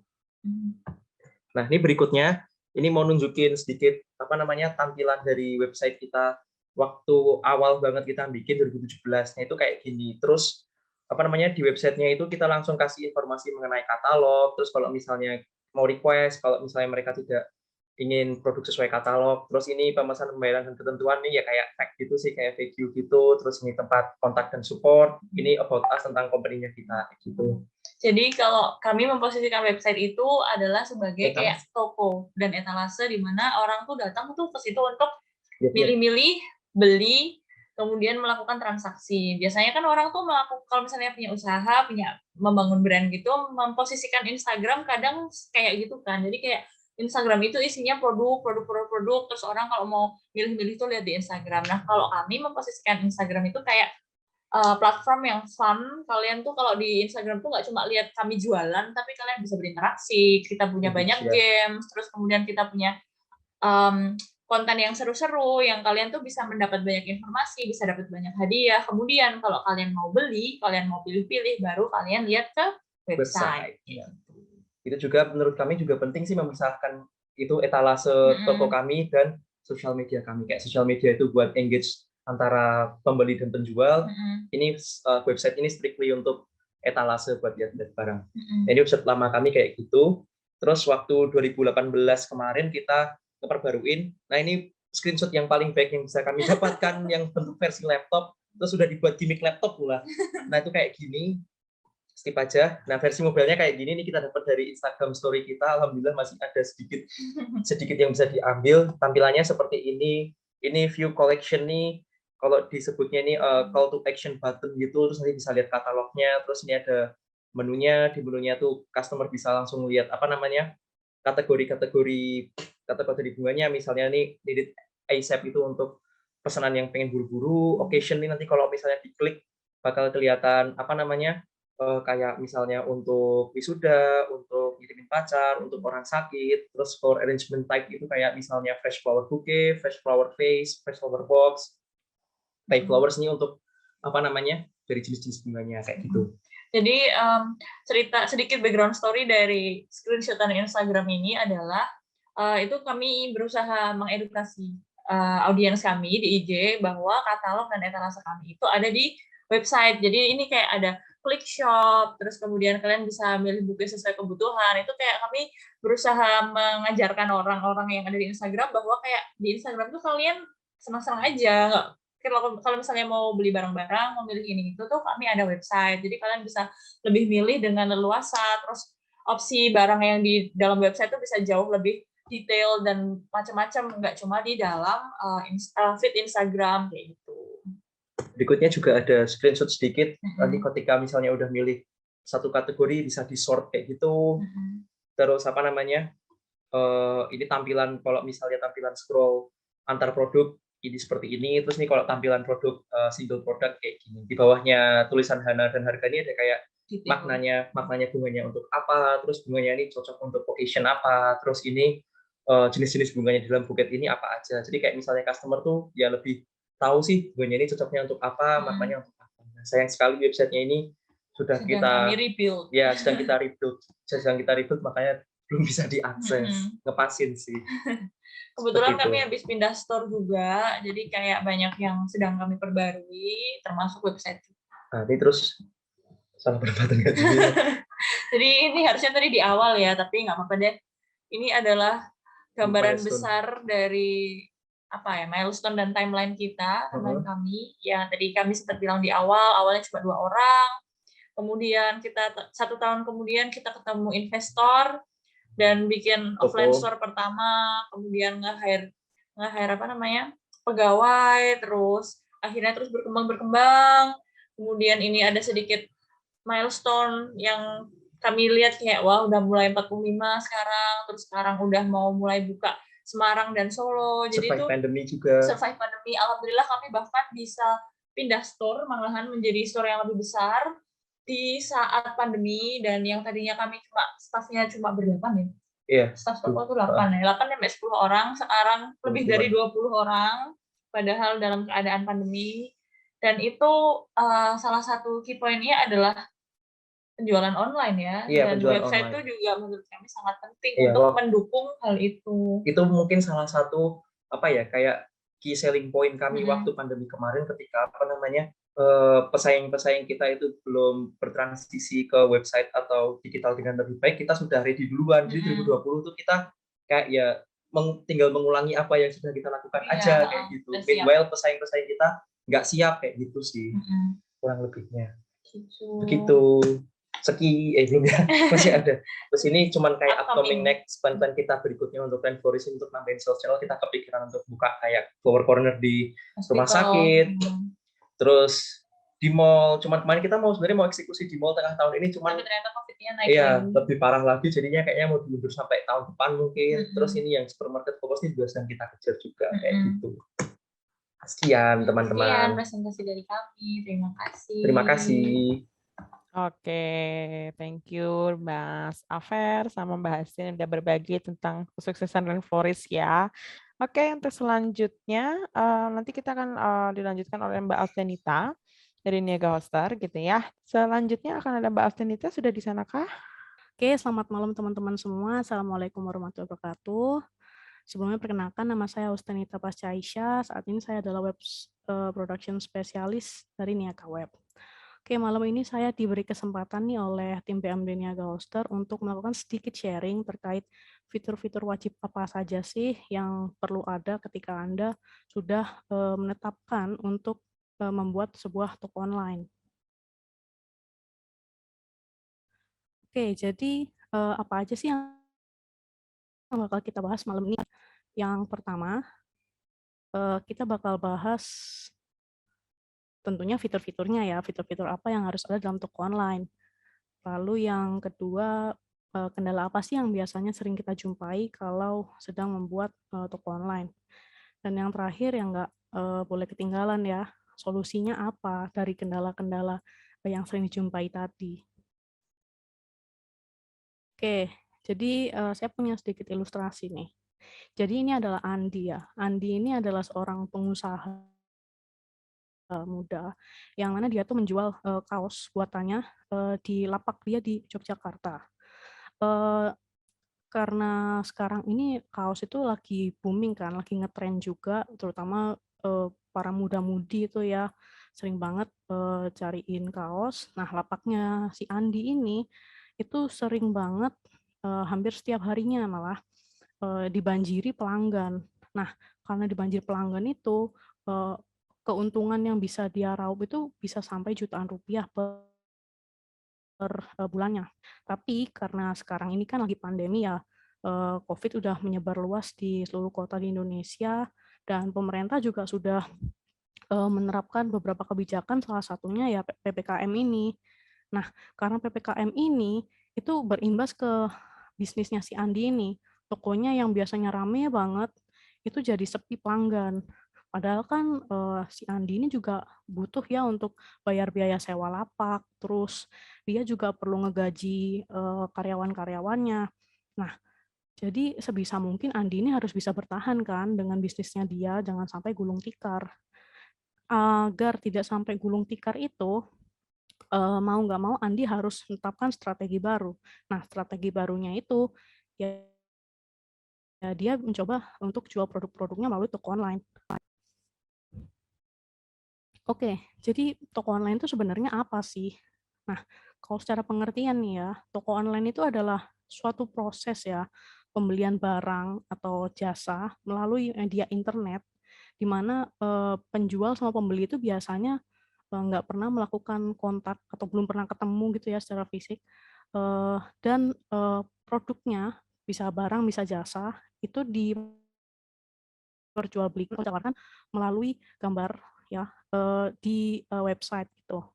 S2: Nah, ini berikutnya, ini mau nunjukin sedikit apa namanya tampilan dari website kita waktu awal banget kita bikin 2017. Nah, itu kayak gini. Terus apa namanya, di websitenya itu kita langsung kasih informasi mengenai katalog. Terus kalau misalnya mau request, kalau misalnya mereka tidak ingin produk sesuai katalog, terus ini pemesanan, pembayaran dan ketentuan nih ya kayak tag gitu sih, kayak FAQ gitu. Terus ini tempat kontak dan support, ini about us tentang company-nya kita gitu.
S1: Jadi kalau kami memposisikan website itu adalah sebagai kayak toko dan etalase di mana orang tuh datang tuh ke situ untuk milih-milih, beli, kemudian melakukan transaksi. Biasanya kan orang tuh melakukan, kalau misalnya punya usaha, membangun brand gitu, memposisikan Instagram kadang kayak gitu kan. Jadi kayak Instagram itu isinya produk, terus orang kalau mau milih-milih tuh lihat di Instagram. Nah, kalau kami memposisikan Instagram itu kayak platform yang fun. Kalian tuh kalau di Instagram tuh nggak cuma lihat kami jualan, tapi kalian bisa berinteraksi. Kita punya banyak games, terus kemudian kita punya konten yang seru-seru, yang kalian tuh bisa mendapat banyak informasi, bisa dapat banyak hadiah. Kemudian kalau kalian mau beli, kalian mau pilih-pilih, baru kalian lihat ke website.
S2: Ya. Itu juga menurut kami juga penting sih memisahkan itu etalase toko kami dan sosial media kami. Kayak sosial media itu buat engage antara pembeli dan penjual. Ini website ini strictly untuk etalase buat lihat barang. Ini website lama kami kayak gitu. Terus waktu 2018 kemarin kita keperbaruin. Nah, ini screenshot yang paling baik yang bisa kami dapatkan yang bentuk versi laptop, terus sudah dibuat gimmick laptop pula. Nah, itu kayak gini. Skip aja. Nah, versi mobilnya kayak gini nih, kita dapat dari Instagram story kita. Alhamdulillah masih ada sedikit yang bisa diambil. Tampilannya seperti ini. Ini view collection nih. Kalau disebutnya ini call to action button gitu, terus nanti bisa lihat katalognya. Terus ini ada menunya. Di menunya tuh customer bisa langsung lihat apa namanya kategori bunganya. Misalnya nih needed ASAP itu untuk pesanan yang pengen buru-buru. Occasion nih nanti kalau misalnya diklik bakal kelihatan apa namanya kayak misalnya untuk wisuda, untuk ngirimin pacar, untuk orang sakit, terus for arrangement type itu kayak misalnya fresh flower bouquet, fresh flower vase, fresh flower box, type flowers ini untuk apa namanya dari jenis-jenis bunganya kayak gitu.
S1: Jadi cerita sedikit background story dari screenshotan Instagram ini adalah itu kami berusaha mengedukasi audiens kami di IG bahwa katalog dan etalase kami itu ada di website. Jadi ini kayak ada click shop, terus kemudian kalian bisa milih buku sesuai kebutuhan. Itu kayak kami berusaha mengajarkan orang-orang yang ada di Instagram bahwa kayak di Instagram tuh kalian senang-senang aja, kalau misalnya mau beli barang-barang, mau milih ini itu tuh kami ada website. Jadi kalian bisa lebih milih dengan leluasa. Terus opsi barang yang di dalam website itu bisa jauh lebih detail dan macam-macam, nggak cuma di dalam feed Instagram kayak gitu.
S2: Berikutnya juga ada screenshot sedikit. Nanti ketika misalnya udah milih satu kategori bisa di sort kayak gitu. Terus apa namanya? Ini tampilan kalau misalnya tampilan scroll antar produk ini seperti ini. Terus nih kalau tampilan produk single product kayak gini. Di bawahnya tulisan Hana dan harganya ada kayak maknanya bunganya untuk apa. Terus bunganya ini cocok untuk occasion apa. Terus ini jenis-jenis bunganya di dalam buket ini apa aja. Jadi kayak misalnya customer tuh ya lebih tahu sih bunganya ini cocoknya untuk apa, maknanya untuk apa. Nah, sayang sekali websitenya ini sedang kita rebuild. Ya, sedang kita rebuild, makanya belum bisa diakses. Ngepasin sih.
S1: Kebetulan kami habis pindah store juga, jadi kayak banyak yang sedang kami perbarui, termasuk website.
S2: Nah, ini terus salah perempatan nggak sih?
S1: Jadi ini harusnya tadi di awal ya, tapi nggak apa-apa deh. Ini adalah gambaran besar dari apa ya, milestone dan timeline kita, timeline kami. Yang tadi kami sempat bilang di awalnya cuma 2 orang. Kemudian kita 1 tahun kemudian kita ketemu investor dan bikin offline store pertama, kemudian nge-hire apa namanya? Pegawai, terus akhirnya terus berkembang. Kemudian ini ada sedikit milestone yang kami lihat kayak wah udah mulai 45 sekarang, terus sekarang udah mau mulai buka Semarang dan Solo. Jadi
S2: survive pandemi juga.
S1: Survive pandemi. Alhamdulillah kami bahkan bisa pindah store malahan menjadi store yang lebih besar di saat pandemi, dan yang tadinya kami staffnya cuma ber-8 ya.
S2: Iya.
S1: Staff toko itu 8 ya. 8 sampai 10 orang, sekarang lebih dari 20 orang padahal dalam keadaan pandemi. Dan itu salah satu key point-nya adalah penjualan online ya, dan website itu juga menurut kami sangat penting untuk mendukung hal itu.
S2: Itu mungkin salah satu apa ya kayak key selling point kami waktu pandemi kemarin ketika apa namanya pesaing-pesaing kita itu belum bertransisi ke website atau digital dengan lebih baik, kita sudah ready duluan. Jadi 2020 tuh kita kayak ya tinggal mengulangi apa yang sudah kita lakukan aja kayak gitu. Meanwhile pesaing-pesaing kita nggak siap kayak gitu sih kurang lebihnya. Begitu. Belum ya, masih ada. Terus ini cuman kayak upcoming next plan kita berikutnya untuk Rainforest untuk nambahin sales channel. Kita kepikiran untuk buka kayak flower corner di rumah sakit. Terus di mall. Cuman kemarin kita sebenarnya mau eksekusi di mall tengah tahun ini, cuman
S1: Tapi ternyata COVID-nya naik
S2: iya
S1: lagi.
S2: lebih parah lagi, jadinya kayaknya mau diundur sampai tahun depan mungkin. Terus ini yang supermarket fokus ini juga sedang kita kejar juga kayak gitu. Sekian
S1: Sekian
S2: teman-teman.
S1: presentasi dari kami. Terima kasih.
S2: Terima kasih.
S3: Oke, thank you Mas Afer sama Mbak Hasin yang udah berbagi tentang kesuksesan Rainforest ya. Oke, untuk selanjutnya nanti kita akan dilanjutkan oleh Mbak Austenita dari Niaga Hoster gitu ya. Selanjutnya akan ada Mbak Austenita, sudah di sana kah?
S4: Oke, selamat malam teman-teman semua. Assalamualaikum warahmatullahi wabarakatuh. Sebelumnya perkenalkan, nama saya Austenita Pasca Aisyah. Saat ini saya adalah web production specialist dari Niaga Web. Oke, malam ini saya diberi kesempatan nih oleh tim PMD Niaga Hoster untuk melakukan sedikit sharing terkait fitur-fitur wajib apa saja sih yang perlu ada ketika Anda sudah menetapkan untuk membuat sebuah toko online. Oke, jadi apa aja sih yang bakal kita bahas malam ini? Yang pertama, kita bakal bahas tentunya fitur-fiturnya ya, fitur-fitur apa yang harus ada dalam toko online. Lalu yang kedua, kendala apa sih yang biasanya sering kita jumpai kalau sedang membuat toko online. Dan yang terakhir yang nggak boleh ketinggalan ya, solusinya apa dari kendala-kendala yang sering dijumpai tadi. Oke, jadi saya punya sedikit ilustrasi nih. Jadi ini adalah Andi ya. Andi ini adalah seorang pengusaha muda, yang mana dia tuh menjual kaos buatannya di lapak dia di Yogyakarta. Karena sekarang ini kaos itu lagi booming kan, lagi ngetren juga, terutama para muda-mudi itu ya sering banget cariin kaos. Nah, lapaknya si Andi ini itu sering banget hampir setiap harinya malah dibanjiri pelanggan. Nah, karena dibanjiri pelanggan itu keuntungan yang bisa dia raup itu bisa sampai jutaan rupiah per bulannya. Tapi karena sekarang ini kan lagi pandemi ya, COVID udah menyebar luas di seluruh kota di Indonesia, dan pemerintah juga sudah menerapkan beberapa kebijakan, salah satunya ya PPKM ini. Nah, karena PPKM ini itu berimbas ke bisnisnya si Andi ini. Tokonya yang biasanya rame banget, itu jadi sepi pelanggan. Padahal kan si Andi ini juga butuh ya untuk bayar biaya sewa lapak, terus dia juga perlu ngegaji karyawan-karyawannya. Nah, jadi sebisa mungkin Andi ini harus bisa bertahan kan dengan bisnisnya dia, jangan sampai gulung tikar. Agar tidak sampai gulung tikar itu, mau nggak mau Andi harus menetapkan strategi baru. Nah, strategi barunya itu ya dia mencoba untuk jual produk-produknya melalui toko online. Oke, jadi toko online itu sebenarnya apa sih? Nah, kalau secara pengertian nih ya, toko online itu adalah suatu proses ya, pembelian barang atau jasa melalui media internet, di mana penjual sama pembeli itu biasanya nggak pernah melakukan kontak atau belum pernah ketemu gitu ya secara fisik, dan produknya, bisa barang, bisa jasa, itu diperjualbelikan atau ditawarkan melalui gambar ya di website gitu.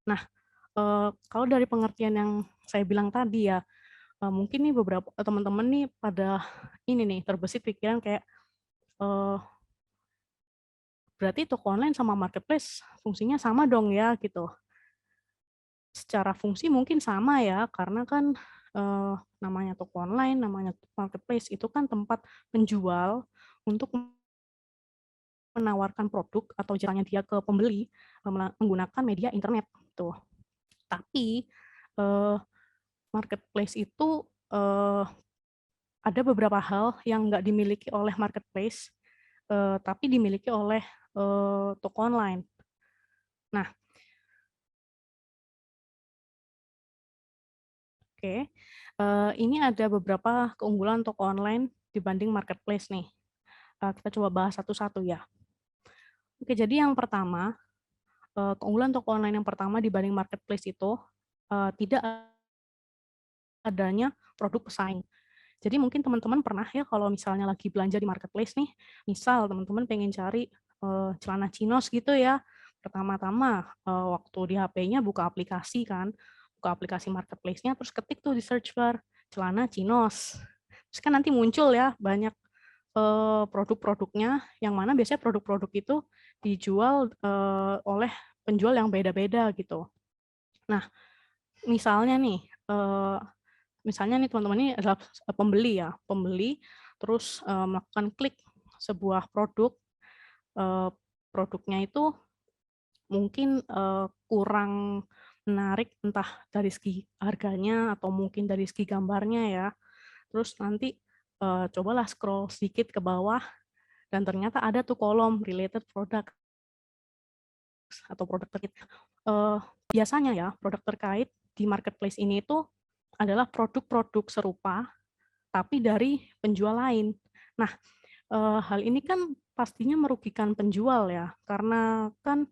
S4: Nah, kalau dari pengertian yang saya bilang tadi ya, mungkin nih beberapa teman-teman nih pada ini nih terbesit pikiran kayak berarti toko online sama marketplace fungsinya sama dong ya gitu. Secara fungsi mungkin sama ya, karena kan namanya toko online, namanya marketplace itu kan tempat penjual untuk menawarkan produk atau jasanya dia ke pembeli menggunakan media internet tuh. Tapi marketplace itu ada beberapa hal yang nggak dimiliki oleh marketplace, tapi dimiliki oleh toko online. Nah, oke, ini ada beberapa keunggulan toko online dibanding marketplace nih. Kita coba bahas satu-satu ya. Oke, jadi yang pertama, keunggulan toko online yang pertama dibanding marketplace itu tidak adanya produk pesaing. Jadi mungkin teman-teman pernah ya kalau misalnya lagi belanja di marketplace nih, misal teman-teman pengen cari celana chinos gitu ya, pertama-tama waktu di HP-nya buka aplikasi kan, buka aplikasi marketplace-nya, terus ketik tuh di search bar celana chinos. Terus kan nanti muncul ya banyak produk-produknya, yang mana biasanya produk-produk itu dijual oleh penjual yang beda-beda gitu. Nah, misalnya nih teman-teman ini adalah pembeli ya, pembeli terus melakukan klik sebuah produk, produknya itu mungkin kurang menarik entah dari segi harganya atau mungkin dari segi gambarnya ya. Terus nanti cobalah scroll sedikit ke bawah dan ternyata ada tuh kolom related product atau produk terkait. Biasanya ya produk terkait di marketplace ini itu adalah produk-produk serupa tapi dari penjual lain. Nah, hal ini kan pastinya merugikan penjual ya, karena kan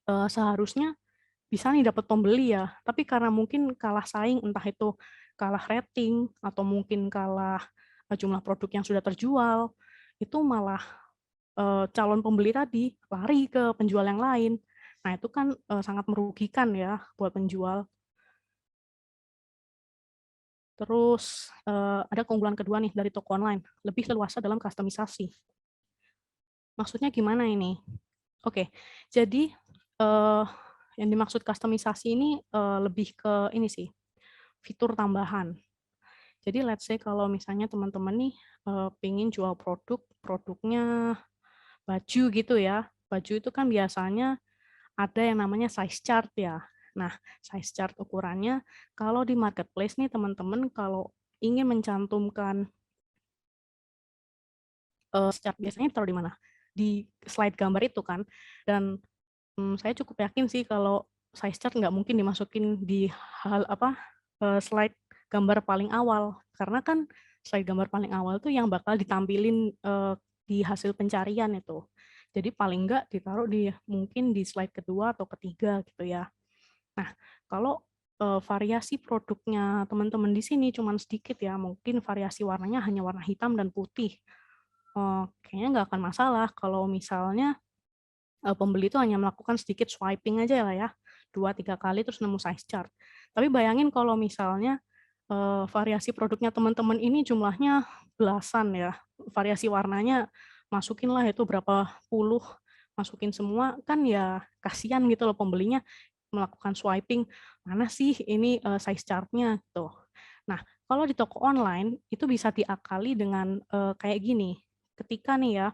S4: seharusnya bisa nih dapat pembeli ya, tapi karena mungkin kalah saing, entah itu kalah rating atau mungkin kalah jumlah produk yang sudah terjual, itu malah calon pembeli tadi lari ke penjual yang lain. Nah, itu kan sangat merugikan ya buat penjual. Terus ada keunggulan kedua nih dari toko online, lebih leluasa dalam kustomisasi. Maksudnya gimana ini? Oke, jadi yang dimaksud kustomisasi ini lebih ke ini sih, fitur tambahan. Jadi let's say kalau misalnya teman-teman nih pengen jual produknya baju gitu ya. Baju itu kan biasanya ada yang namanya size chart ya. Nah, size chart ukurannya kalau di marketplace nih teman-teman kalau ingin mencantumkan chart biasanya taruh di mana? Di slide gambar itu kan. Dan saya cukup yakin sih kalau size chart nggak mungkin dimasukin di slide gambar paling awal, karena kan slide gambar paling awal tuh yang bakal ditampilin di hasil pencarian itu. Jadi paling nggak ditaruh mungkin di slide kedua atau ketiga gitu ya. Nah, kalau variasi produknya teman-teman di sini cuma sedikit ya, mungkin variasi warnanya hanya warna hitam dan putih. Kayaknya nggak akan masalah kalau misalnya pembeli itu hanya melakukan sedikit swiping aja lah ya, 2-3 kali terus nemu size chart. Tapi bayangin kalau misalnya variasi produknya teman-teman ini jumlahnya belasan ya, variasi warnanya masukin lah itu berapa puluh, masukin semua, kan ya kasihan gitu loh pembelinya melakukan swiping, mana sih ini size chart-nya gitu. Nah, kalau di toko online itu bisa diakali dengan kayak gini, ketika nih ya,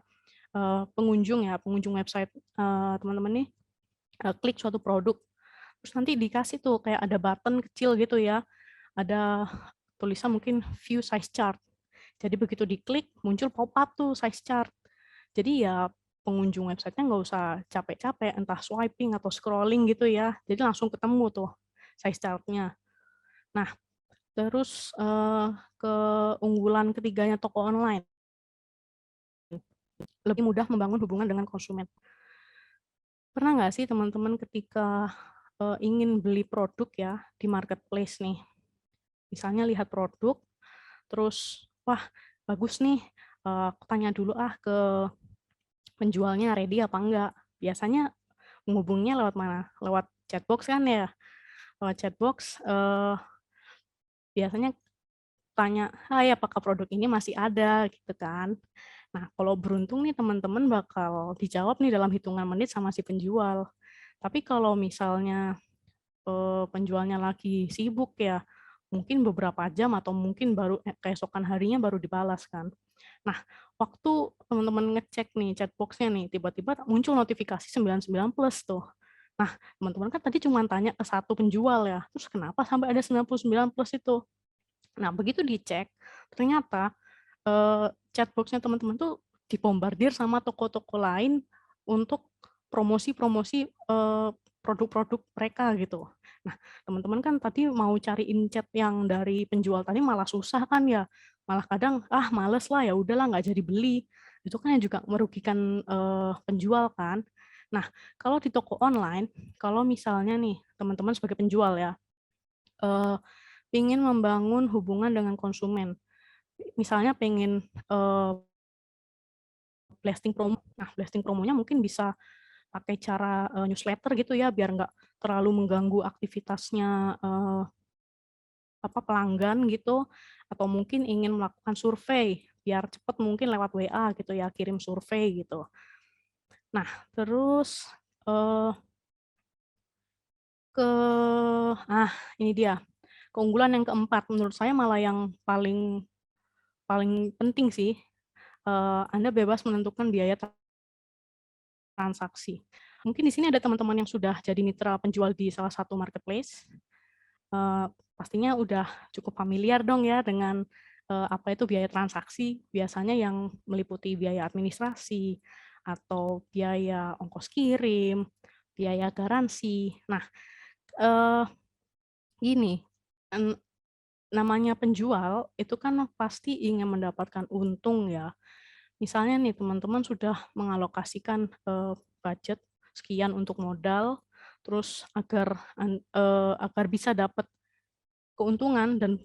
S4: pengunjung website teman-teman nih klik suatu produk, terus nanti dikasih tuh kayak ada button kecil gitu ya, ada tulisan mungkin view size chart. Jadi begitu diklik muncul pop up tuh size chart. Jadi ya pengunjung websitenya nggak usah capek-capek entah swiping atau scrolling gitu ya. Jadi langsung ketemu tuh size chart-nya. Nah, terus keunggulan ketiganya toko online, lebih mudah membangun hubungan dengan konsumen. Pernah nggak sih teman-teman ketika ingin beli produk ya di marketplace nih, misalnya lihat produk, terus wah bagus nih, aku tanya dulu ke penjualnya ready apa enggak. Biasanya menghubunginya lewat mana? Lewat chatbox kan ya. Lewat chatbox biasanya tanya, hai apakah produk ini masih ada gitu kan. Nah, kalau beruntung nih teman-teman bakal dijawab nih dalam hitungan menit sama si penjual. Tapi kalau misalnya penjualnya lagi sibuk ya, mungkin beberapa jam atau mungkin baru keesokan harinya baru dibalas kan. Nah, waktu teman-teman ngecek nih chatbox-nya nih, tiba-tiba muncul notifikasi 99 plus tuh. Nah, teman-teman kan tadi cuma tanya ke satu penjual ya, terus kenapa sampai ada 99 plus itu? Nah, begitu dicek, ternyata chatbox-nya teman-teman tuh dibombardir sama toko-toko lain untuk promosi-promosi produk-produk mereka gitu. Nah, teman-teman kan tadi mau cariin chat yang dari penjual tadi malah susah kan ya, malah kadang males lah ya udahlah nggak jadi beli. Itu kan yang juga merugikan penjual kan. Nah, kalau di toko online, kalau misalnya nih teman-teman sebagai penjual ya, ingin membangun hubungan dengan konsumen, misalnya pengen blasting promo. Nah, blasting promonya mungkin bisa pakai cara newsletter gitu ya, biar nggak terlalu mengganggu aktivitasnya pelanggan gitu, atau mungkin ingin melakukan survei biar cepat mungkin lewat WA gitu ya, kirim survei gitu. Nah, terus ini dia keunggulan yang keempat, menurut saya malah yang paling paling penting sih. Anda bebas menentukan biaya transaksi. Mungkin di sini ada teman-teman yang sudah jadi mitra penjual di salah satu marketplace. Pastinya udah cukup familiar dong ya dengan apa itu biaya transaksi. Biasanya yang meliputi biaya administrasi atau biaya ongkos kirim, biaya garansi. Nah, gini, namanya penjual itu kan pasti ingin mendapatkan untung ya. Misalnya nih teman-teman sudah mengalokasikan budget sekian untuk modal, terus agar bisa dapat keuntungan dan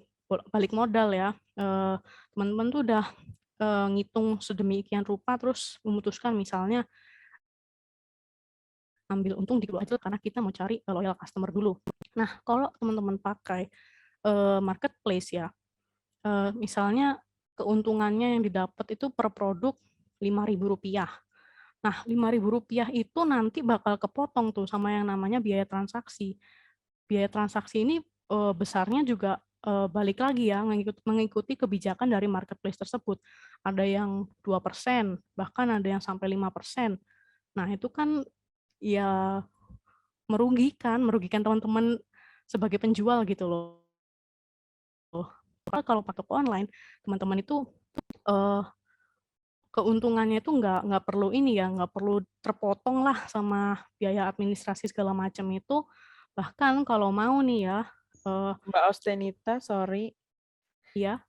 S4: balik modal ya, teman-teman tuh udah ngitung sedemikian rupa, terus memutuskan misalnya ambil untung dikit aja karena kita mau cari loyal customer dulu. Nah, kalau teman-teman pakai marketplace ya, misalnya keuntungannya yang didapat itu per produk Rp5.000. Nah, Rp5.000 itu nanti bakal kepotong tuh sama yang namanya biaya transaksi. Biaya transaksi ini besarnya juga balik lagi ya, mengikuti kebijakan dari marketplace tersebut. Ada yang 2%, bahkan ada yang sampai 5%. Nah, itu kan ya merugikan teman-teman sebagai penjual gitu loh. Kalau pakai toko online, teman-teman itu keuntungannya itu nggak perlu ini ya, nggak perlu terpotong lah sama biaya administrasi segala macam itu. Bahkan kalau mau nih ya,
S3: Mbak Austenita, sorry.
S4: ya,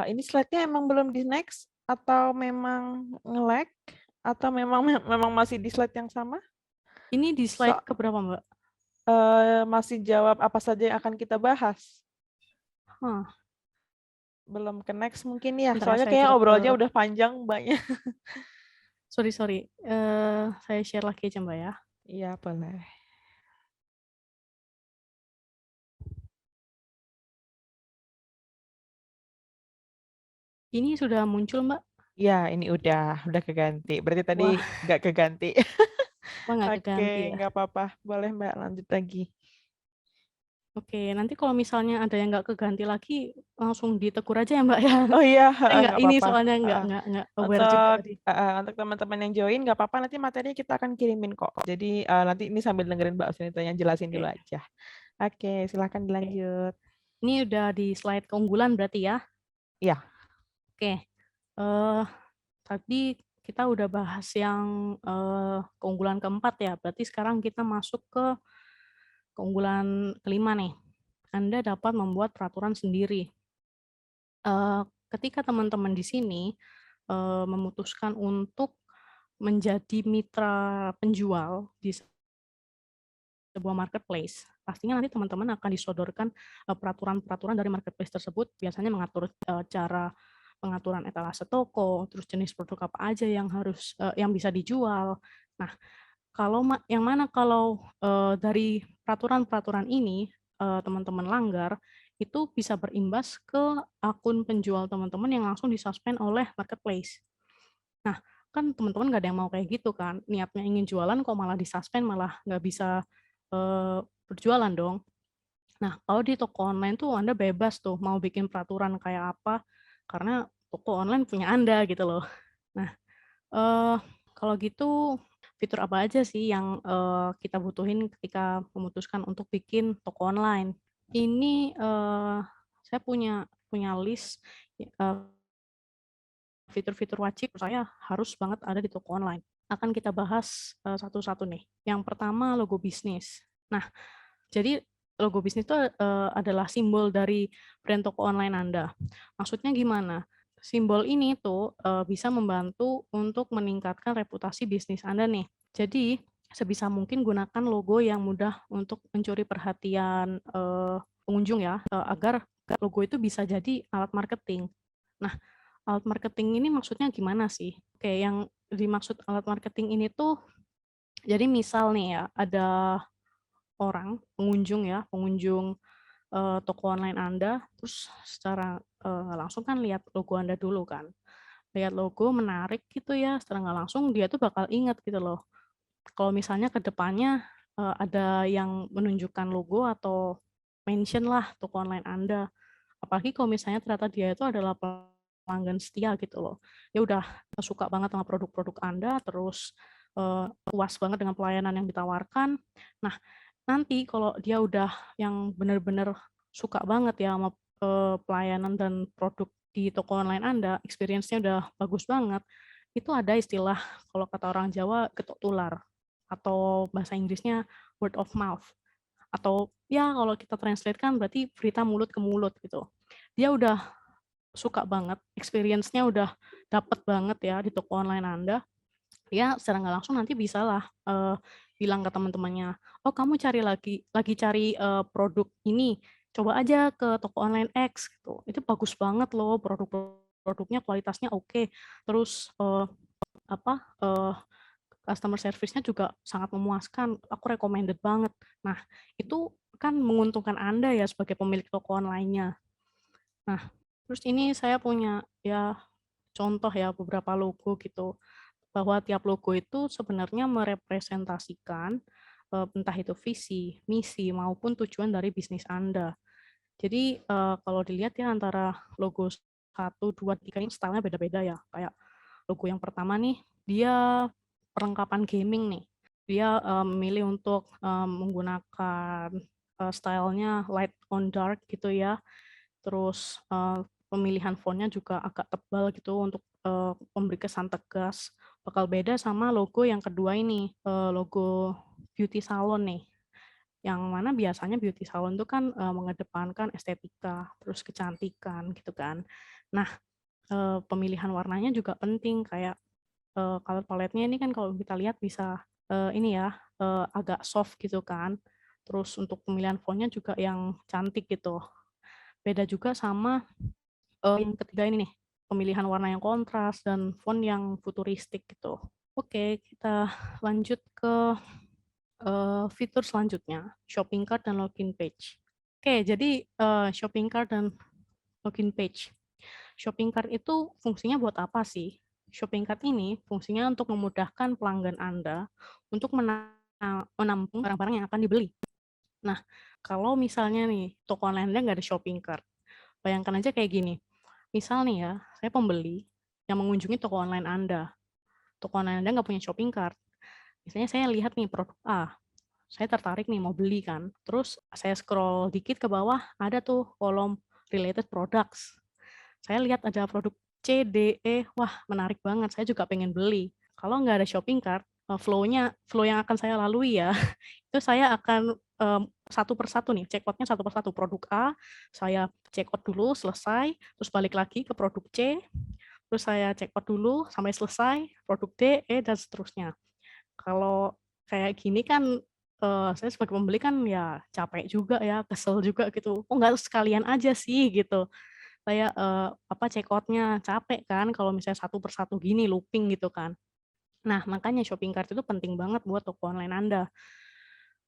S3: Ini slide-nya emang belum di next atau memang nge-lag atau memang masih di slide yang sama?
S4: ini di slide keberapa Mbak?
S3: Masih jawab apa saja yang akan kita bahas. Belum ke next mungkin ya,
S4: Bentar ya,
S3: soalnya
S4: saya
S3: kayak
S4: coba
S3: obrolnya udah panjang Mbaknya.
S4: sorry. Saya share lagi aja Mbak ya.
S3: Iya, boleh.
S4: Ini sudah muncul Mbak?
S3: Ya, ini udah keganti. Berarti tadi
S4: Wah,
S3: nggak keganti.
S4: nggak
S3: Oke,
S4: keganti ya.
S3: nggak apa-apa. Boleh Mbak, lanjut lagi.
S4: Oke, nanti kalau misalnya ada yang nggak keganti lagi, langsung ditegur aja ya Mbak ya.
S3: Oh iya,
S4: Saya nggak
S3: nggak
S4: ini
S3: apa-apa.
S4: soalnya nggak aware juga tadi.
S3: Untuk teman-teman yang join, nggak apa-apa, nanti materinya kita akan kirimin kok. Jadi nanti ini sambil dengerin Mbak Austenita yang jelasin dulu
S4: Oke.
S3: aja. Oke, silahkan dilanjut.
S4: Ini udah di slide keunggulan berarti ya.
S3: Iya.
S4: Oke. Tadi kita udah bahas yang keunggulan keempat ya. Berarti sekarang kita masuk ke keunggulan kelima nih. Anda dapat membuat peraturan sendiri. Ketika teman-teman di sini memutuskan untuk menjadi mitra penjual di sebuah marketplace, pastinya nanti teman-teman akan disodorkan peraturan-peraturan dari marketplace tersebut, biasanya mengatur cara pengaturan etalase toko, terus jenis produk apa aja yang harus yang bisa dijual. Nah, kalau yang mana kalau dari peraturan-peraturan ini teman-teman langgar, itu bisa berimbas ke akun penjual teman-teman yang langsung disuspend oleh marketplace. Nah, kan teman-teman nggak ada yang mau kayak gitu kan, niatnya ingin jualan kok malah disuspend, malah nggak bisa berjualan dong. Nah, kalau di toko online tuh Anda bebas tuh mau bikin peraturan kayak apa, karena toko online punya Anda gitu loh. Nah, kalau gitu fitur apa aja sih yang kita butuhin ketika memutuskan untuk bikin toko online? Ini saya punya list fitur-fitur wajib saya harus banget ada di toko online. Akan kita bahas satu-satu nih. Yang pertama logo bisnis. Nah, jadi logo bisnis itu adalah simbol dari brand toko online Anda. Maksudnya gimana? Simbol ini tuh bisa membantu untuk meningkatkan reputasi bisnis Anda nih. Jadi sebisa mungkin gunakan logo yang mudah untuk mencuri perhatian pengunjung ya, agar logo itu bisa jadi alat marketing. Nah, alat marketing ini maksudnya gimana sih? Oke, yang dimaksud alat marketing ini tuh Jadi misal nih ya, ada pengunjung toko online Anda, terus secara langsung kan lihat logo Anda dulu kan. Lihat logo menarik gitu ya, secara nggak langsung dia tuh bakal ingat gitu loh. Kalau misalnya ke depannya ada yang menunjukkan logo atau mention lah toko online Anda. Apalagi kalau misalnya ternyata dia itu adalah pelanggan setia gitu loh. Ya udah suka banget sama produk-produk Anda, terus puas banget dengan pelayanan yang ditawarkan. Nah, nanti kalau dia udah yang benar-benar suka banget ya sama pelayanan dan produk di toko online Anda, experience-nya udah bagus banget, itu ada istilah kalau kata orang Jawa getok tular atau bahasa Inggrisnya word of mouth atau ya kalau kita translate kan berarti berita mulut ke mulut gitu. Dia udah suka banget, experience-nya udah dapet banget ya di toko online Anda, dia secara nggak langsung nanti bisalah bilang ke teman-temannya, "Oh kamu lagi cari produk ini, coba aja ke toko online X," gitu. "Itu bagus banget loh produknya kualitasnya oke, terus apa, customer service-nya juga sangat memuaskan, aku recommended banget." Nah, itu kan menguntungkan Anda ya sebagai pemilik toko online-nya. Nah, terus ini saya punya ya contoh ya beberapa logo gitu, bahwa tiap logo itu sebenarnya merepresentasikan entah itu visi, misi, maupun tujuan dari bisnis Anda. Jadi kalau dilihat ya antara logo 1, 2, 3 ini stylenya beda-beda ya. Kayak logo yang pertama nih, dia perlengkapan gaming nih. Dia memilih untuk menggunakan stylenya light on dark gitu ya. Terus pemilihan fontnya juga agak tebal gitu untuk memberi kesan tegas. Bakal beda sama logo yang kedua ini, logo beauty salon nih. Yang mana biasanya beauty salon itu kan mengedepankan estetika, terus kecantikan gitu kan. Nah, pemilihan warnanya juga penting kayak color palette-nya ini kan kalau kita lihat bisa ini ya agak soft gitu kan. Terus untuk pemilihan fontnya juga yang cantik gitu. Beda juga sama yang ketiga ini nih, pemilihan warna yang kontras dan font yang futuristik gitu. Oke, kita lanjut ke fitur selanjutnya, shopping cart dan login page. Oke, jadi shopping cart dan login page. Shopping cart itu fungsinya buat apa sih? Shopping cart ini fungsinya untuk memudahkan pelanggan Anda untuk menampung barang-barang yang akan dibeli. Nah, kalau misalnya nih toko online-nya nggak ada shopping cart, bayangkan aja kayak gini. Misal nih ya, saya pembeli yang mengunjungi toko online Anda. Toko online Anda nggak punya shopping cart. Misalnya saya lihat nih produk A, saya tertarik nih mau beli kan. Terus saya scroll dikit ke bawah, ada tuh kolom related products. Saya lihat ada produk C, D, E, wah menarik banget, saya juga pengen beli. Kalau nggak ada shopping cart, flow yang akan saya lalui ya, itu saya akan satu persatu nih, check out-nya satu persatu. Produk A, saya check out dulu, selesai, terus balik lagi ke produk C, terus saya check out dulu sampai selesai, produk D, E, dan seterusnya. Kalau kayak gini kan saya sebagai pembeli kan ya capek juga ya, kesel juga gitu. Oh nggak sekalian aja sih gitu. Saya check out-nya capek kan kalau misalnya satu persatu gini looping gitu kan. Nah, makanya shopping cart itu penting banget buat toko online Anda.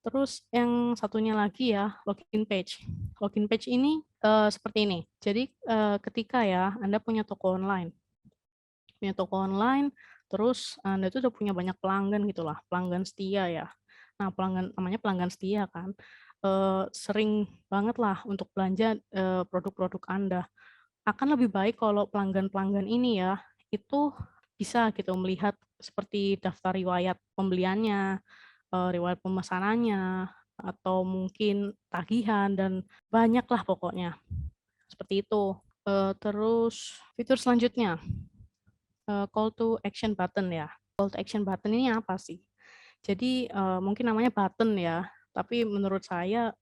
S4: Terus yang satunya lagi ya, login page. Login page ini seperti ini. Jadi ketika ya Anda punya toko online, terus Anda itu udah punya banyak pelanggan gitulah, pelanggan setia ya. Nah, namanya pelanggan setia kan, sering banget lah untuk belanja produk-produk Anda. Akan lebih baik kalau pelanggan-pelanggan ini ya, itu bisa gitu melihat seperti daftar riwayat pembeliannya, riwayat pemesanannya, atau mungkin tagihan dan banyaklah pokoknya, seperti itu. Terus fitur selanjutnya, call to action button ya. Call to action button ini apa sih? Jadi mungkin namanya button ya, tapi menurut saya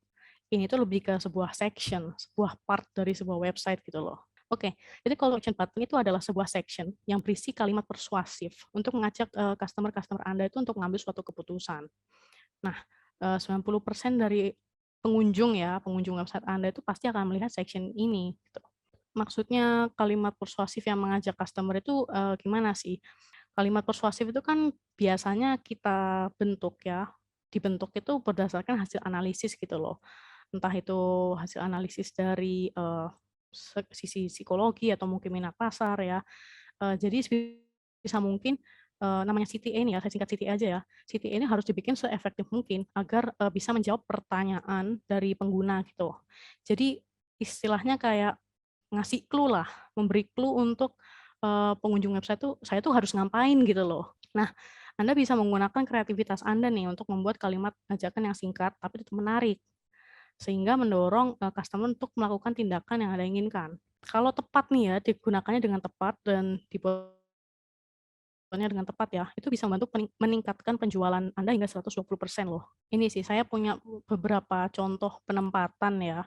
S4: ini tuh lebih ke sebuah section, sebuah part dari sebuah website gitu loh. Oke, jadi call to action button itu adalah sebuah section yang berisi kalimat persuasif untuk mengajak customer-customer Anda itu untuk mengambil suatu keputusan. Nah, 90% dari pengunjung website Anda itu pasti akan melihat section ini gitu. Maksudnya kalimat persuasif yang mengajak customer itu gimana sih? Kalimat persuasif itu kan biasanya kita bentuk ya, dibentuk itu berdasarkan hasil analisis gitu loh. Entah itu hasil analisis dari sisi psikologi atau mungkin minat pasar ya. Jadi sebisa mungkin namanya CTA ini ya, saya singkat CTA aja ya. CTA ini harus dibikin seefektif mungkin agar bisa menjawab pertanyaan dari pengguna gitu. Jadi istilahnya kayak ngasih clue lah, memberi clue untuk pengunjung website tuh, saya tuh harus ngapain gitu loh. Nah, Anda bisa menggunakan kreativitas Anda nih untuk membuat kalimat ajakan yang singkat tapi tetap menarik, sehingga mendorong customer untuk melakukan tindakan yang Anda inginkan. Kalau tepat nih ya, digunakannya dengan tepat dan dibuatnya dengan tepat ya, itu bisa membantu meningkatkan penjualan Anda hingga 120% loh. Ini sih, saya punya beberapa contoh penempatan ya,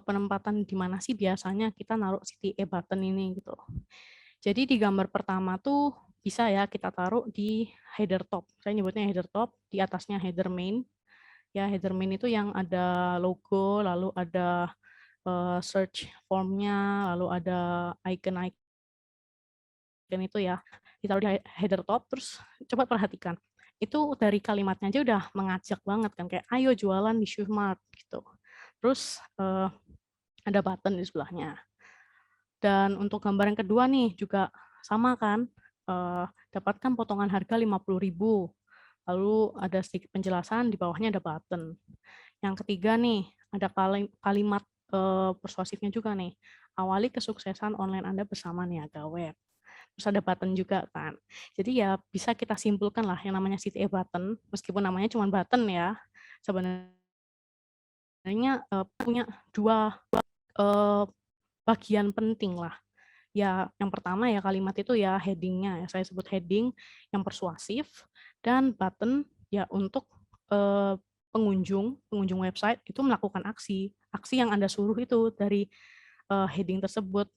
S4: penempatan di mana sih biasanya kita naruh CTA button ini gitu. Jadi di gambar pertama tuh bisa ya kita taruh di header top. Saya nyebutnya header top, di atasnya header main. Ya, header main itu yang ada logo, lalu ada search formnya, lalu ada icon-icon itu ya. Ditaruh di header top, terus coba perhatikan. Itu dari kalimatnya aja udah mengajak banget kan, kayak ayo jualan di Shoemart gitu. Terus ada button di sebelahnya. Dan untuk gambar yang kedua nih juga sama kan, dapatkan potongan harga 50.000. Lalu ada sedikit penjelasan, di bawahnya ada button. Yang ketiga nih, ada kalimat persuasifnya juga nih. Awali kesuksesan online Anda bersama Niaga Web. Terus ada button juga kan. Jadi ya bisa kita simpulkan lah yang namanya CTA button, meskipun namanya cuma button ya, sebenarnya punya dua bagian penting lah. Ya, yang pertama ya kalimat itu ya heading-nya, ya saya sebut heading yang persuasif, dan button ya untuk pengunjung website itu melakukan aksi yang Anda suruh itu dari heading tersebut.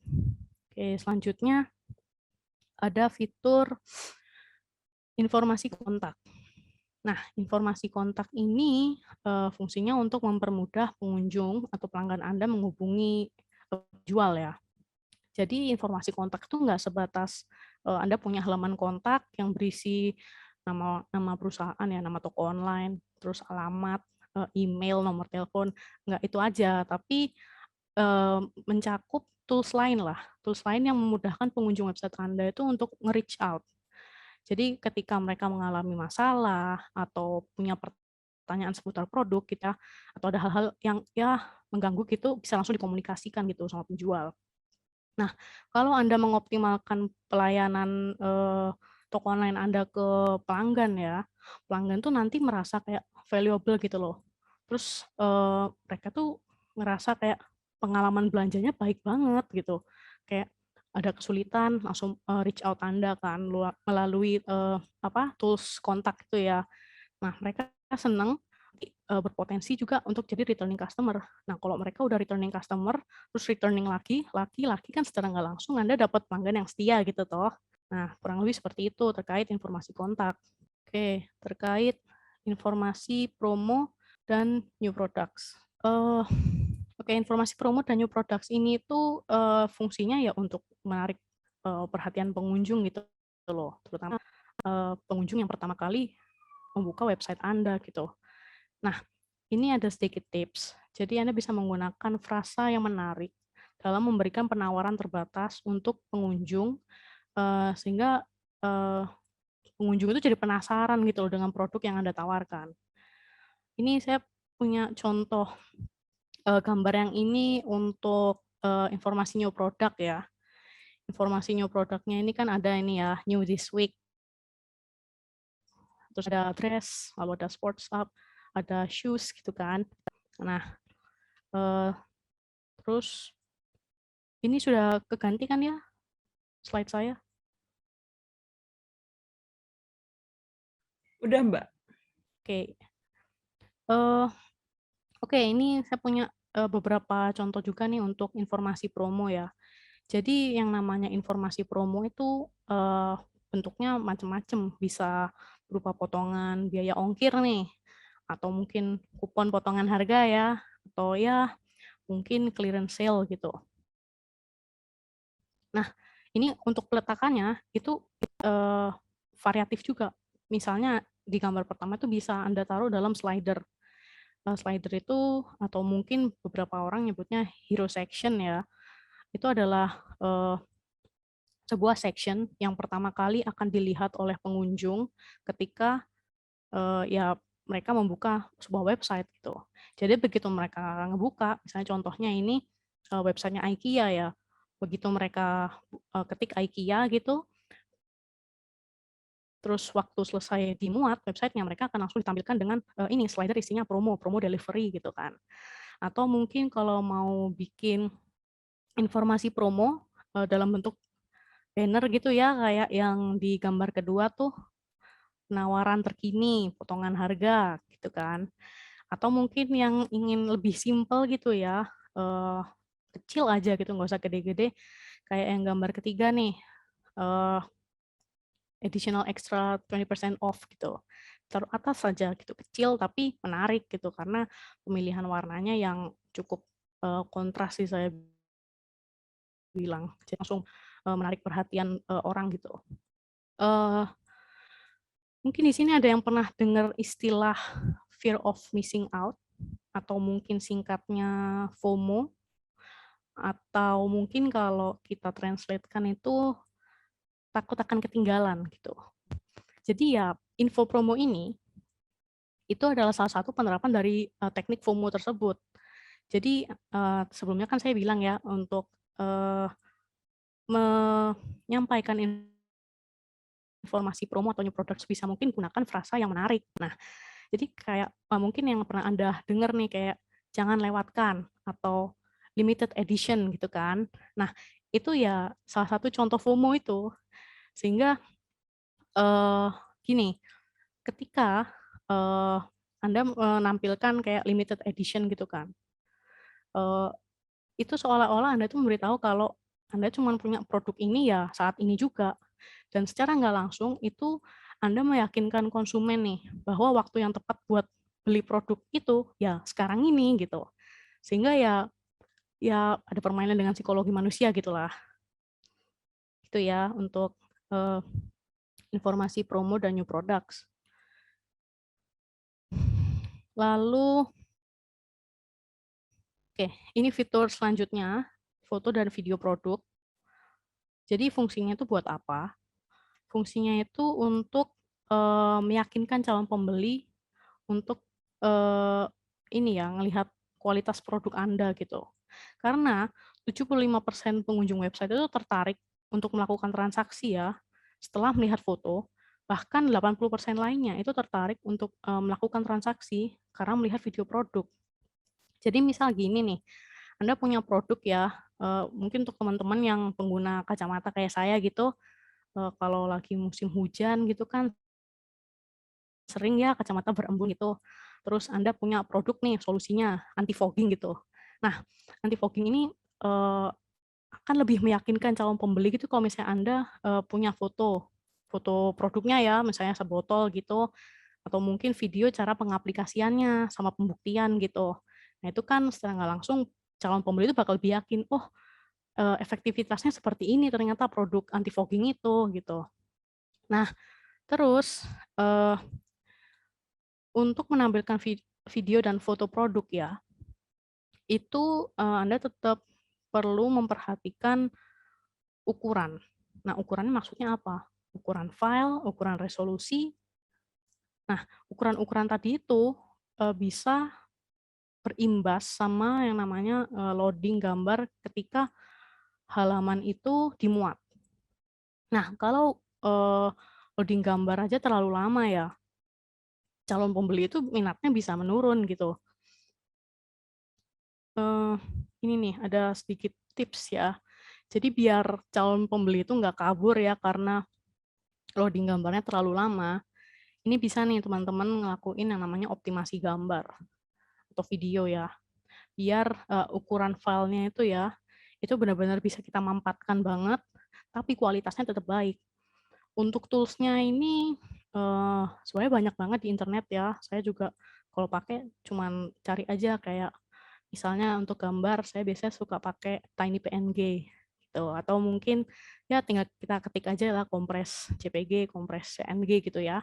S4: Oke, selanjutnya ada fitur informasi kontak. Nah, informasi kontak ini fungsinya untuk mempermudah pengunjung atau pelanggan Anda menghubungi penjual ya. Jadi informasi kontak itu nggak sebatas Anda punya halaman kontak yang berisi nama perusahaan ya, nama toko online, terus alamat, email, nomor telepon, nggak itu aja, tapi mencakup tools lain lah, tools lain yang memudahkan pengunjung website Anda itu untuk nge-reach out. Jadi ketika mereka mengalami masalah atau punya pertanyaan seputar produk kita, atau ada hal-hal yang ya mengganggu gitu, bisa langsung dikomunikasikan gitu sama penjual. Nah, kalau Anda mengoptimalkan pelayanan toko online Anda ke pelanggan ya, pelanggan tuh nanti merasa kayak valuable gitu loh. Terus mereka tuh ngerasa kayak pengalaman belanjanya baik banget gitu. Kayak ada kesulitan langsung reach out Anda kan melalui tools kontak itu ya. Nah, mereka senang berpotensi juga untuk jadi returning customer. Nah, kalau mereka udah returning customer, terus returning lagi kan secara nggak langsung Anda dapat pelanggan yang setia gitu toh. Nah, kurang lebih seperti itu terkait informasi kontak. Oke, terkait informasi promo dan new products. Oke, informasi promo dan new products ini tuh fungsinya ya untuk menarik perhatian pengunjung gitu loh, terutama pengunjung yang pertama kali membuka website Anda gitu. Nah, ini ada sedikit tips. Jadi Anda bisa menggunakan frasa yang menarik dalam memberikan penawaran terbatas untuk pengunjung, sehingga pengunjung itu jadi penasaran gitu loh dengan produk yang Anda tawarkan. Ini saya punya contoh gambar yang ini untuk informasi new product ya. Informasi new product-nya ini kan ada ini ya, new this week. Terus ada dress, lalu ada sports up, ada shoes gitu kan. Nah, terus ini sudah keganti kan ya slide saya?
S3: Udah, Mbak.
S4: Oke. Oke, ini saya punya beberapa contoh juga nih untuk informasi promo ya. Jadi yang namanya informasi promo itu bentuknya macam-macam, bisa berupa potongan biaya ongkir nih, atau mungkin kupon potongan harga ya, atau ya mungkin clearance sale gitu. Nah, Ini untuk peletakannya itu variatif juga. Misalnya di gambar pertama itu bisa Anda taruh dalam slider. Slider itu atau mungkin beberapa orang nyebutnya hero section ya. Itu adalah sebuah section yang pertama kali akan dilihat oleh pengunjung ketika ya mereka membuka sebuah website gitu. Jadi begitu mereka ngebuka, misalnya contohnya ini websitenya IKEA ya. Begitu mereka ketik IKEA gitu, terus waktu selesai dimuat websitenya, mereka akan langsung ditampilkan dengan ini slider isinya promo delivery gitu kan. Atau mungkin kalau mau bikin informasi promo dalam bentuk banner gitu ya, kayak yang di gambar kedua tuh penawaran terkini, potongan harga gitu kan. Atau mungkin yang ingin lebih simple gitu ya, kecil aja gitu, nggak usah gede-gede, kayak yang gambar ketiga nih, additional extra 20% off gitu. Taruh atas saja gitu, kecil tapi menarik gitu, karena pemilihan warnanya yang cukup kontras sih saya bilang. Jadi langsung menarik perhatian orang gitu. Mungkin di sini ada yang pernah dengar istilah fear of missing out, atau mungkin singkatnya FOMO, atau mungkin kalau kita translate-kan itu takut akan ketinggalan gitu. Jadi ya info promo ini itu adalah salah satu penerapan dari teknik FOMO tersebut. Jadi sebelumnya kan saya bilang ya untuk menyampaikan informasi promo atau new products bisa mungkin gunakan frasa yang menarik. Nah, jadi kayak mungkin yang pernah Anda dengar nih kayak jangan lewatkan atau limited edition gitu kan. Nah, itu ya salah satu contoh FOMO itu. Sehingga gini, ketika Anda menampilkan kayak limited edition gitu kan, itu seolah-olah Anda tuh memberitahu kalau Anda cuma punya produk ini ya saat ini juga. Dan secara nggak langsung itu Anda meyakinkan konsumen nih bahwa waktu yang tepat buat beli produk itu ya sekarang ini gitu. Sehingga ya ada permainan dengan psikologi manusia gitulah. Itu ya untuk informasi promo dan new products. Lalu oke, ini fitur selanjutnya, foto dan video produk. Jadi fungsinya itu buat apa? Fungsinya itu untuk meyakinkan calon pembeli untuk ini ya, ngelihat kualitas produk Anda gitu. Karena 75% pengunjung website itu tertarik untuk melakukan transaksi ya, setelah melihat foto, bahkan 80% lainnya itu tertarik untuk melakukan transaksi karena melihat video produk. Jadi misal gini nih, Anda punya produk ya, mungkin untuk teman-teman yang pengguna kacamata kayak saya gitu, kalau lagi musim hujan gitu kan, sering ya kacamata berembun gitu. Terus Anda punya produk nih solusinya anti fogging gitu. Nah, anti fogging ini akan lebih meyakinkan calon pembeli gitu kalau misalnya Anda punya foto produknya ya, misalnya sebotol gitu, atau mungkin video cara pengaplikasiannya sama pembuktian gitu. Nah, itu kan secara nggak langsung calon pembeli itu bakal lebih yakin, oh efektivitasnya seperti ini ternyata produk anti fogging itu gitu. Nah, terus untuk menampilkan video dan foto produk ya, itu Anda tetap perlu memperhatikan ukuran. Nah, ukurannya maksudnya apa? Ukuran file, ukuran resolusi. Nah, ukuran-ukuran tadi itu bisa berimbas sama yang namanya loading gambar ketika halaman itu dimuat. Nah, kalau loading gambar aja terlalu lama ya, calon pembeli itu minatnya bisa menurun gitu. Ini nih ada sedikit tips ya. Jadi biar calon pembeli itu nggak kabur ya karena loading gambarnya terlalu lama, ini bisa nih teman-teman ngelakuin yang namanya optimasi gambar atau video ya. Biar ukuran filenya itu ya, itu benar-benar bisa kita mampatkan banget, tapi kualitasnya tetap baik. Untuk tools-nya ini sebenarnya banyak banget di internet ya. Saya juga kalau pakai cuman cari aja kayak misalnya untuk gambar saya biasanya suka pakai TinyPNG gitu. Atau mungkin ya tinggal kita ketik aja lah kompres JPG, kompres CNG gitu ya.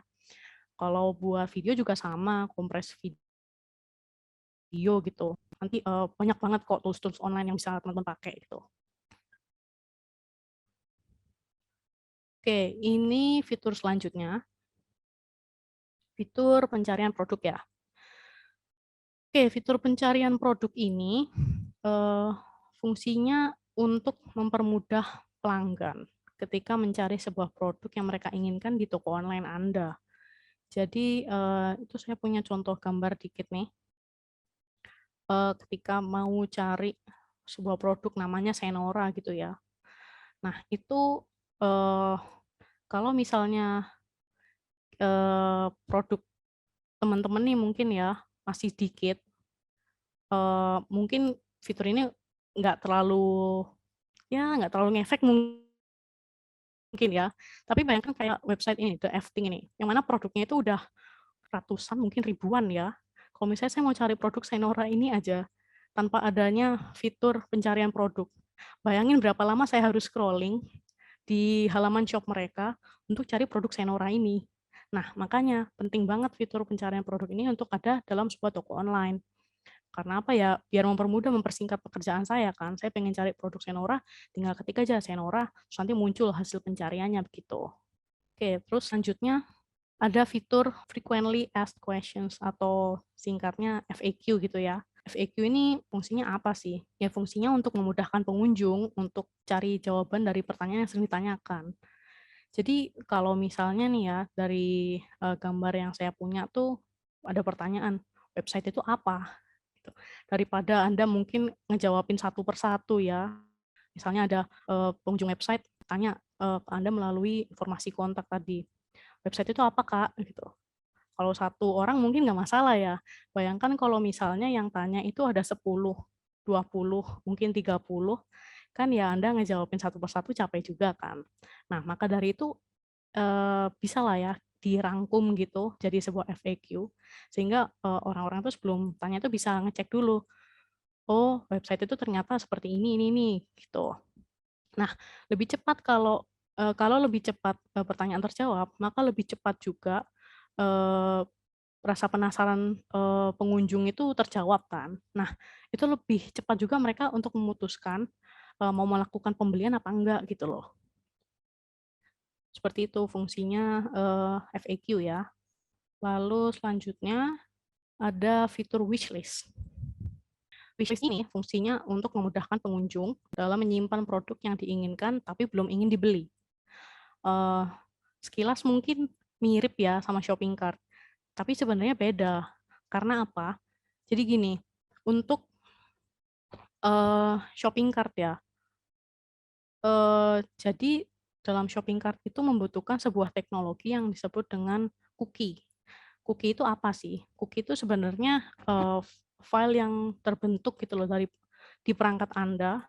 S4: Kalau buat video juga sama, kompres video gitu. Nanti banyak banget kok tools-tools online yang bisa teman-teman pakai gitu. Oke, ini fitur selanjutnya. Fitur pencarian produk ya. Oke, fitur pencarian produk ini fungsinya untuk mempermudah pelanggan ketika mencari sebuah produk yang mereka inginkan di toko online Anda. Jadi itu saya punya contoh gambar dikit nih. Ketika mau cari sebuah produk namanya Senora gitu ya. Nah itu kalau misalnya produk teman-teman nih mungkin ya masih dikit, mungkin fitur ini nggak terlalu ngefek mungkin ya. Tapi bayangkan kayak website ini, The Efting ini, yang mana produknya itu udah ratusan, mungkin ribuan ya. Kalau misalnya saya mau cari produk Senora ini aja, tanpa adanya fitur pencarian produk, bayangin berapa lama saya harus scrolling di halaman shop mereka untuk cari produk Senora ini. Nah, makanya penting banget fitur pencarian produk ini untuk ada dalam sebuah toko online. Karena apa ya, biar mempermudah, mempersingkat pekerjaan saya kan. Saya pengen cari produk Senora, tinggal ketik aja Senora, terus nanti muncul hasil pencariannya begitu. Oke, terus selanjutnya ada fitur frequently asked questions atau singkatnya FAQ gitu ya. FAQ ini fungsinya apa sih? Ya fungsinya untuk memudahkan pengunjung untuk cari jawaban dari pertanyaan yang sering ditanyakan. Jadi kalau misalnya nih ya dari gambar yang saya punya tuh ada pertanyaan, website itu apa? Gitu. Daripada Anda mungkin ngejawabin satu persatu ya. Misalnya ada pengunjung website tanya ke Anda melalui informasi kontak tadi. Website itu apa, Kak? Gitu. Kalau satu orang mungkin nggak masalah ya. Bayangkan kalau misalnya yang tanya itu ada 10, 20, mungkin 30, kan ya Anda ngejawabin satu persatu capek juga kan. Nah, maka dari itu bisa lah ya dirangkum gitu jadi sebuah FAQ, sehingga orang-orang tuh sebelum tanya tuh bisa ngecek dulu, oh website itu ternyata seperti ini, gitu. Nah, lebih cepat kalau lebih cepat pertanyaan terjawab, maka lebih cepat juga rasa penasaran pengunjung itu terjawab kan. Nah, itu lebih cepat juga mereka untuk memutuskan mau melakukan pembelian apa enggak gitu loh. Seperti itu fungsinya FAQ ya. Lalu selanjutnya ada fitur wishlist. Wishlist ini fungsinya untuk memudahkan pengunjung dalam menyimpan produk yang diinginkan tapi belum ingin dibeli. Sekilas mungkin mirip ya sama shopping cart, tapi sebenarnya beda. Karena apa? Jadi gini, untuk shopping cart ya, jadi dalam shopping cart itu membutuhkan sebuah teknologi yang disebut dengan cookie. Cookie itu apa sih? Cookie itu sebenarnya file yang terbentuk gitu loh di perangkat Anda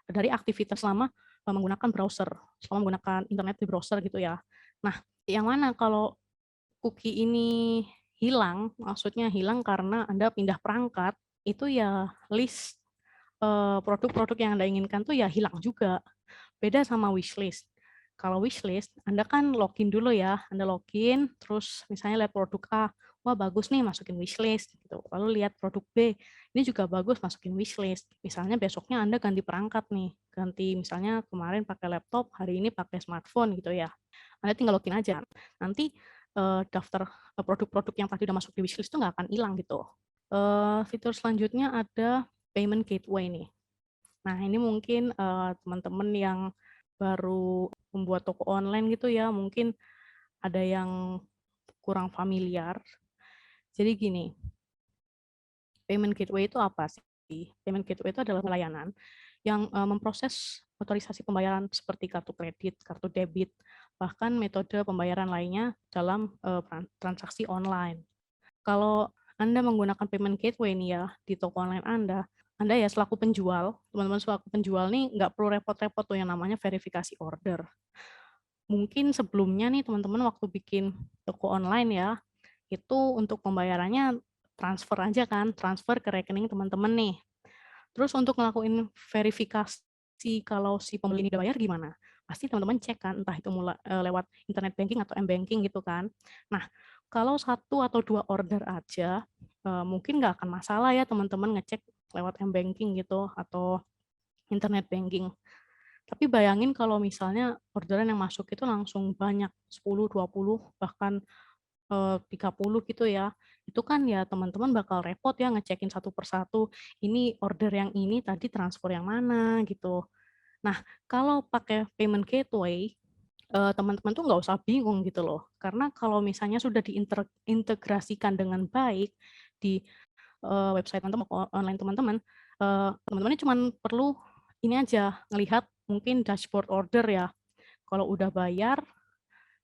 S4: dari aktivitas selama menggunakan browser, selama menggunakan internet di browser gitu ya. Nah, yang mana kalau cookie ini hilang, maksudnya hilang karena Anda pindah perangkat, itu ya list produk-produk yang Anda inginkan tuh ya hilang juga. Beda sama wishlist. Kalau wishlist, Anda kan login dulu ya. Anda login, terus misalnya lihat produk A, wah bagus nih, masukin wishlist. Gitu. Lalu lihat produk B, ini juga bagus, masukin wishlist. Misalnya besoknya Anda ganti perangkat nih. Ganti misalnya kemarin pakai laptop, hari ini pakai smartphone gitu ya. Anda tinggal login aja. Nanti daftar produk-produk yang tadi udah masuk di wishlist itu nggak akan hilang gitu. Fitur selanjutnya ada payment gateway nih. Nah, ini mungkin teman-teman yang baru membuat toko online gitu ya, mungkin ada yang kurang familiar. Jadi gini, payment gateway itu apa sih? Payment gateway itu adalah layanan yang memproses otorisasi pembayaran seperti kartu kredit, kartu debit, bahkan metode pembayaran lainnya dalam transaksi online. Kalau Anda menggunakan payment gateway nih ya di toko online Anda ya selaku penjual, teman-teman selaku penjual nih nggak perlu repot-repot tuh yang namanya verifikasi order. Mungkin sebelumnya nih teman-teman waktu bikin toko online ya, itu untuk pembayarannya transfer aja kan, transfer ke rekening teman-teman nih. Terus untuk ngelakuin verifikasi kalau si pembeli ini udah bayar gimana? Pasti teman-teman cek kan, entah itu lewat internet banking atau m-banking gitu kan. Nah, kalau 1 atau 2 order aja, mungkin nggak akan masalah ya teman-teman ngecek lewat m-banking gitu atau internet banking. Tapi bayangin kalau misalnya orderan yang masuk itu langsung banyak, 10, 20, bahkan 30 gitu ya. Itu kan ya teman-teman bakal repot ya ngecekin satu persatu, ini order yang ini tadi transfer yang mana gitu. Nah, kalau pakai payment gateway, teman-teman tuh nggak usah bingung gitu loh. Karena kalau misalnya sudah diintegrasikan dengan baik di website teman-teman, online teman-teman, teman-temannya cuma perlu ini aja, ngelihat mungkin dashboard order ya. Kalau udah bayar,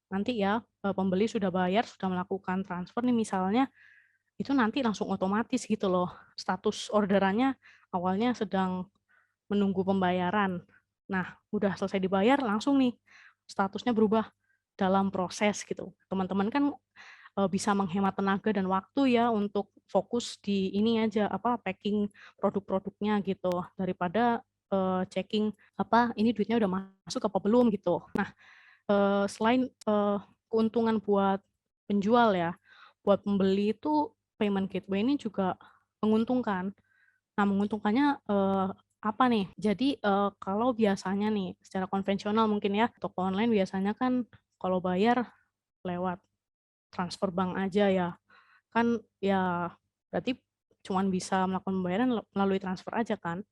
S4: nanti ya pembeli sudah bayar, sudah melakukan transfer nih misalnya, itu nanti langsung otomatis gitu loh. Status orderannya awalnya sedang menunggu pembayaran. Nah, udah selesai dibayar, langsung nih statusnya berubah dalam proses gitu. Teman-teman kan bisa menghemat tenaga dan waktu ya untuk fokus di ini aja, packing produk-produknya gitu, daripada checking ini duitnya udah masuk apa belum gitu. Nah, selain keuntungan buat penjual ya, buat pembeli itu payment gateway ini juga menguntungkan. Nah, menguntungkannya apa nih? Jadi kalau biasanya nih secara konvensional mungkin ya, toko online biasanya kan kalau bayar lewat transfer bank aja ya. Kan ya berarti cuman bisa melakukan pembayaran melalui transfer aja kan.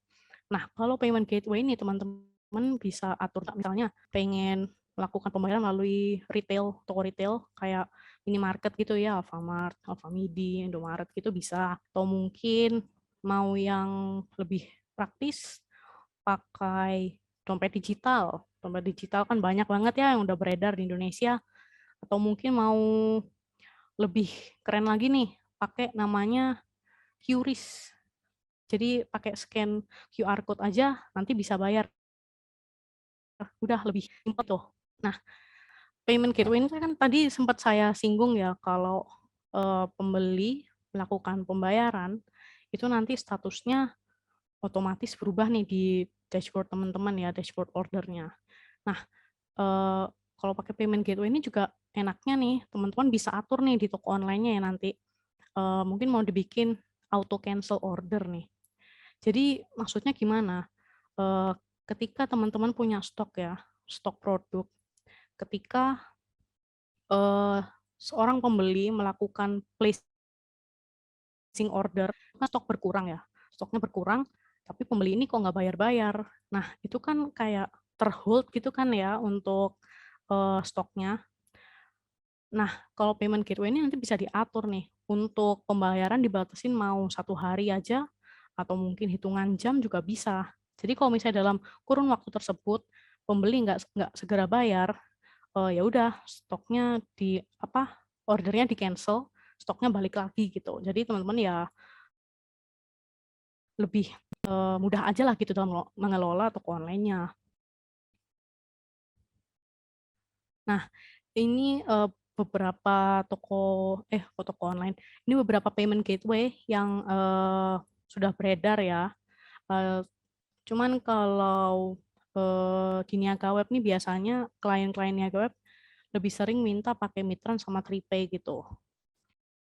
S4: Nah, kalau payment gateway ini teman-teman bisa atur, misalnya pengen melakukan pembayaran melalui retail, toko retail kayak minimarket gitu ya, Alfamart, Alfamidi, Indomaret gitu bisa. Atau mungkin mau yang lebih praktis pakai dompet digital. Dompet digital kan banyak banget ya yang udah beredar di Indonesia. Atau mungkin mau lebih keren lagi nih, pakai namanya QRIS. Jadi pakai scan QR code aja nanti bisa bayar. Udah lebih simpel tuh. Nah, payment gateway ini kan tadi sempat saya singgung ya, kalau pembeli melakukan pembayaran, itu nanti statusnya otomatis berubah nih di dashboard teman-teman ya, dashboard ordernya. Nah, kalau pakai payment gateway ini juga enaknya nih, teman-teman bisa atur nih di toko online-nya ya nanti. Mungkin mau dibikin auto cancel order nih. Jadi maksudnya gimana? Ketika teman-teman punya stok ya, stok produk, ketika seorang pembeli melakukan placing order, kan stok berkurang ya, stoknya berkurang, tapi pembeli ini kok nggak bayar-bayar. Nah, itu kan kayak terhold gitu kan ya untuk stoknya. Nah, kalau payment gateway ini nanti bisa diatur nih, untuk pembayaran dibatasin mau 1 hari aja, atau mungkin hitungan jam juga bisa. Jadi kalau misalnya dalam kurun waktu tersebut, pembeli nggak segera bayar, ya udah stoknya ordernya di-cancel, stoknya balik lagi gitu. Jadi teman-teman ya lebih mudah aja lah gitu dalam mengelola toko online-nya. Nah, ini beberapa toko online. Ini beberapa payment gateway yang sudah beredar ya. Cuman kalau di Niaga Web nih biasanya klien-klien Niaga Web lebih sering minta pakai Mitran sama Tripay gitu.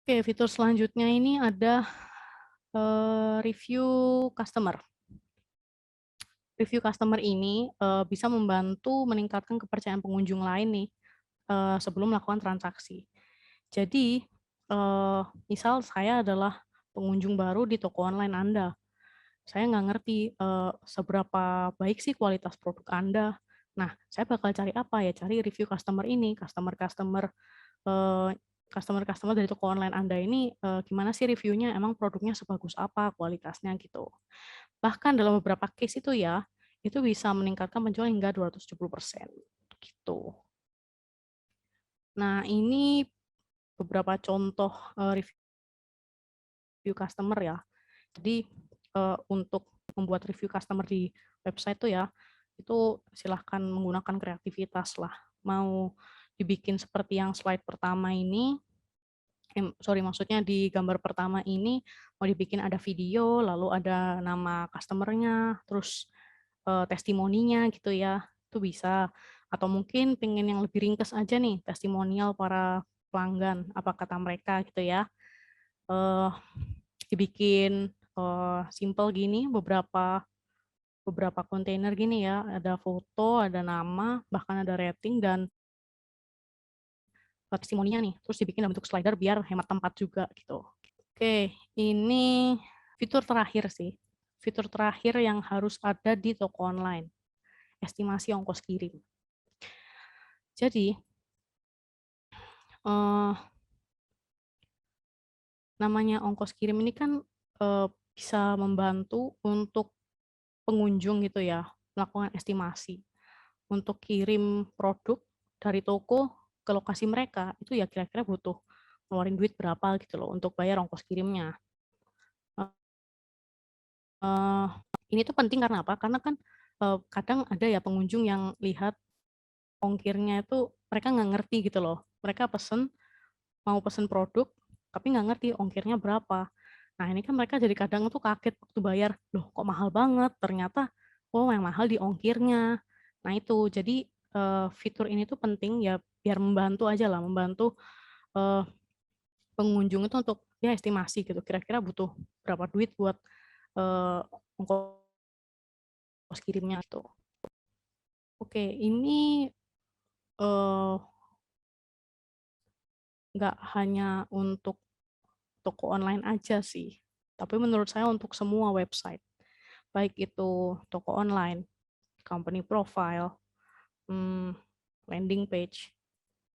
S4: Oke, fitur selanjutnya ini ada review customer. Review customer ini bisa membantu meningkatkan kepercayaan pengunjung lain nih sebelum melakukan transaksi. Jadi, misal saya adalah pengunjung baru di toko online Anda. Saya nggak ngerti seberapa baik sih kualitas produk Anda. Nah, saya bakal cari apa ya? Cari review customer ini, customer dari toko online Anda ini gimana sih reviewnya? Emang produknya sebagus apa, kualitasnya gitu. Bahkan dalam beberapa case itu ya, itu bisa meningkatkan penjualan hingga 270% gitu. Nah, ini beberapa contoh review customer ya. Jadi untuk membuat review customer di website tuh ya, itu silahkan menggunakan kreativitas lah. Mau dibikin seperti yang slide pertama ini, maksudnya di gambar pertama ini mau dibikin ada video, lalu ada nama customer-nya, terus testimoninya gitu ya, itu bisa. Atau mungkin pengen yang lebih ringkas aja nih, testimonial para pelanggan, apa kata mereka gitu ya. Dibikin simple gini, beberapa kontainer gini ya, ada foto, ada nama, bahkan ada rating dan testimoninya nih, terus dibikin dalam bentuk slider biar hemat tempat juga gitu. Oke, ini fitur terakhir sih. Fitur terakhir yang harus ada di toko online, estimasi ongkos kirim. Jadi, namanya ongkos kirim ini kan bisa membantu untuk pengunjung gitu ya, melakukan estimasi. Untuk kirim produk dari toko ke lokasi mereka, itu ya kira-kira butuh ngeluarin duit berapa gitu loh untuk bayar ongkos kirimnya. Ini tuh penting karena apa? Karena kan kadang ada ya pengunjung yang lihat ongkirnya itu mereka nggak ngerti gitu loh. Mereka mau pesen produk, tapi nggak ngerti ongkirnya berapa. Nah ini kan mereka jadi kadang tuh kaget waktu bayar, loh kok mahal banget, ternyata oh yang mahal di ongkirnya. Nah itu, jadi fitur ini tuh penting ya biar membantu aja lah, membantu pengunjung itu untuk ya estimasi gitu, kira-kira butuh berapa duit buat ongkos kirimnya tuh. Oke, ini nggak hanya untuk toko online aja sih, tapi menurut saya untuk semua website, baik itu toko online, company profile, landing page,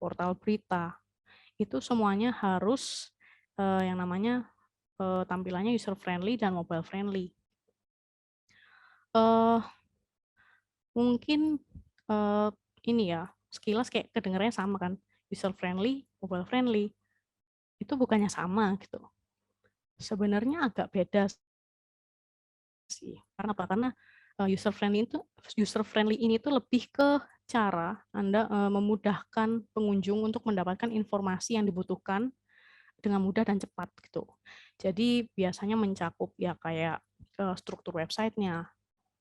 S4: portal berita, itu semuanya harus yang namanya tampilannya user friendly dan mobile friendly. Mungkin ini ya, sekilas kayak kedengarannya sama kan, user friendly, mobile friendly, itu bukannya sama gitu. Sebenarnya agak beda sih. Karena apa? Karena user friendly ini tuh lebih ke cara Anda memudahkan pengunjung untuk mendapatkan informasi yang dibutuhkan dengan mudah dan cepat gitu. Jadi biasanya mencakup ya kayak struktur websitenya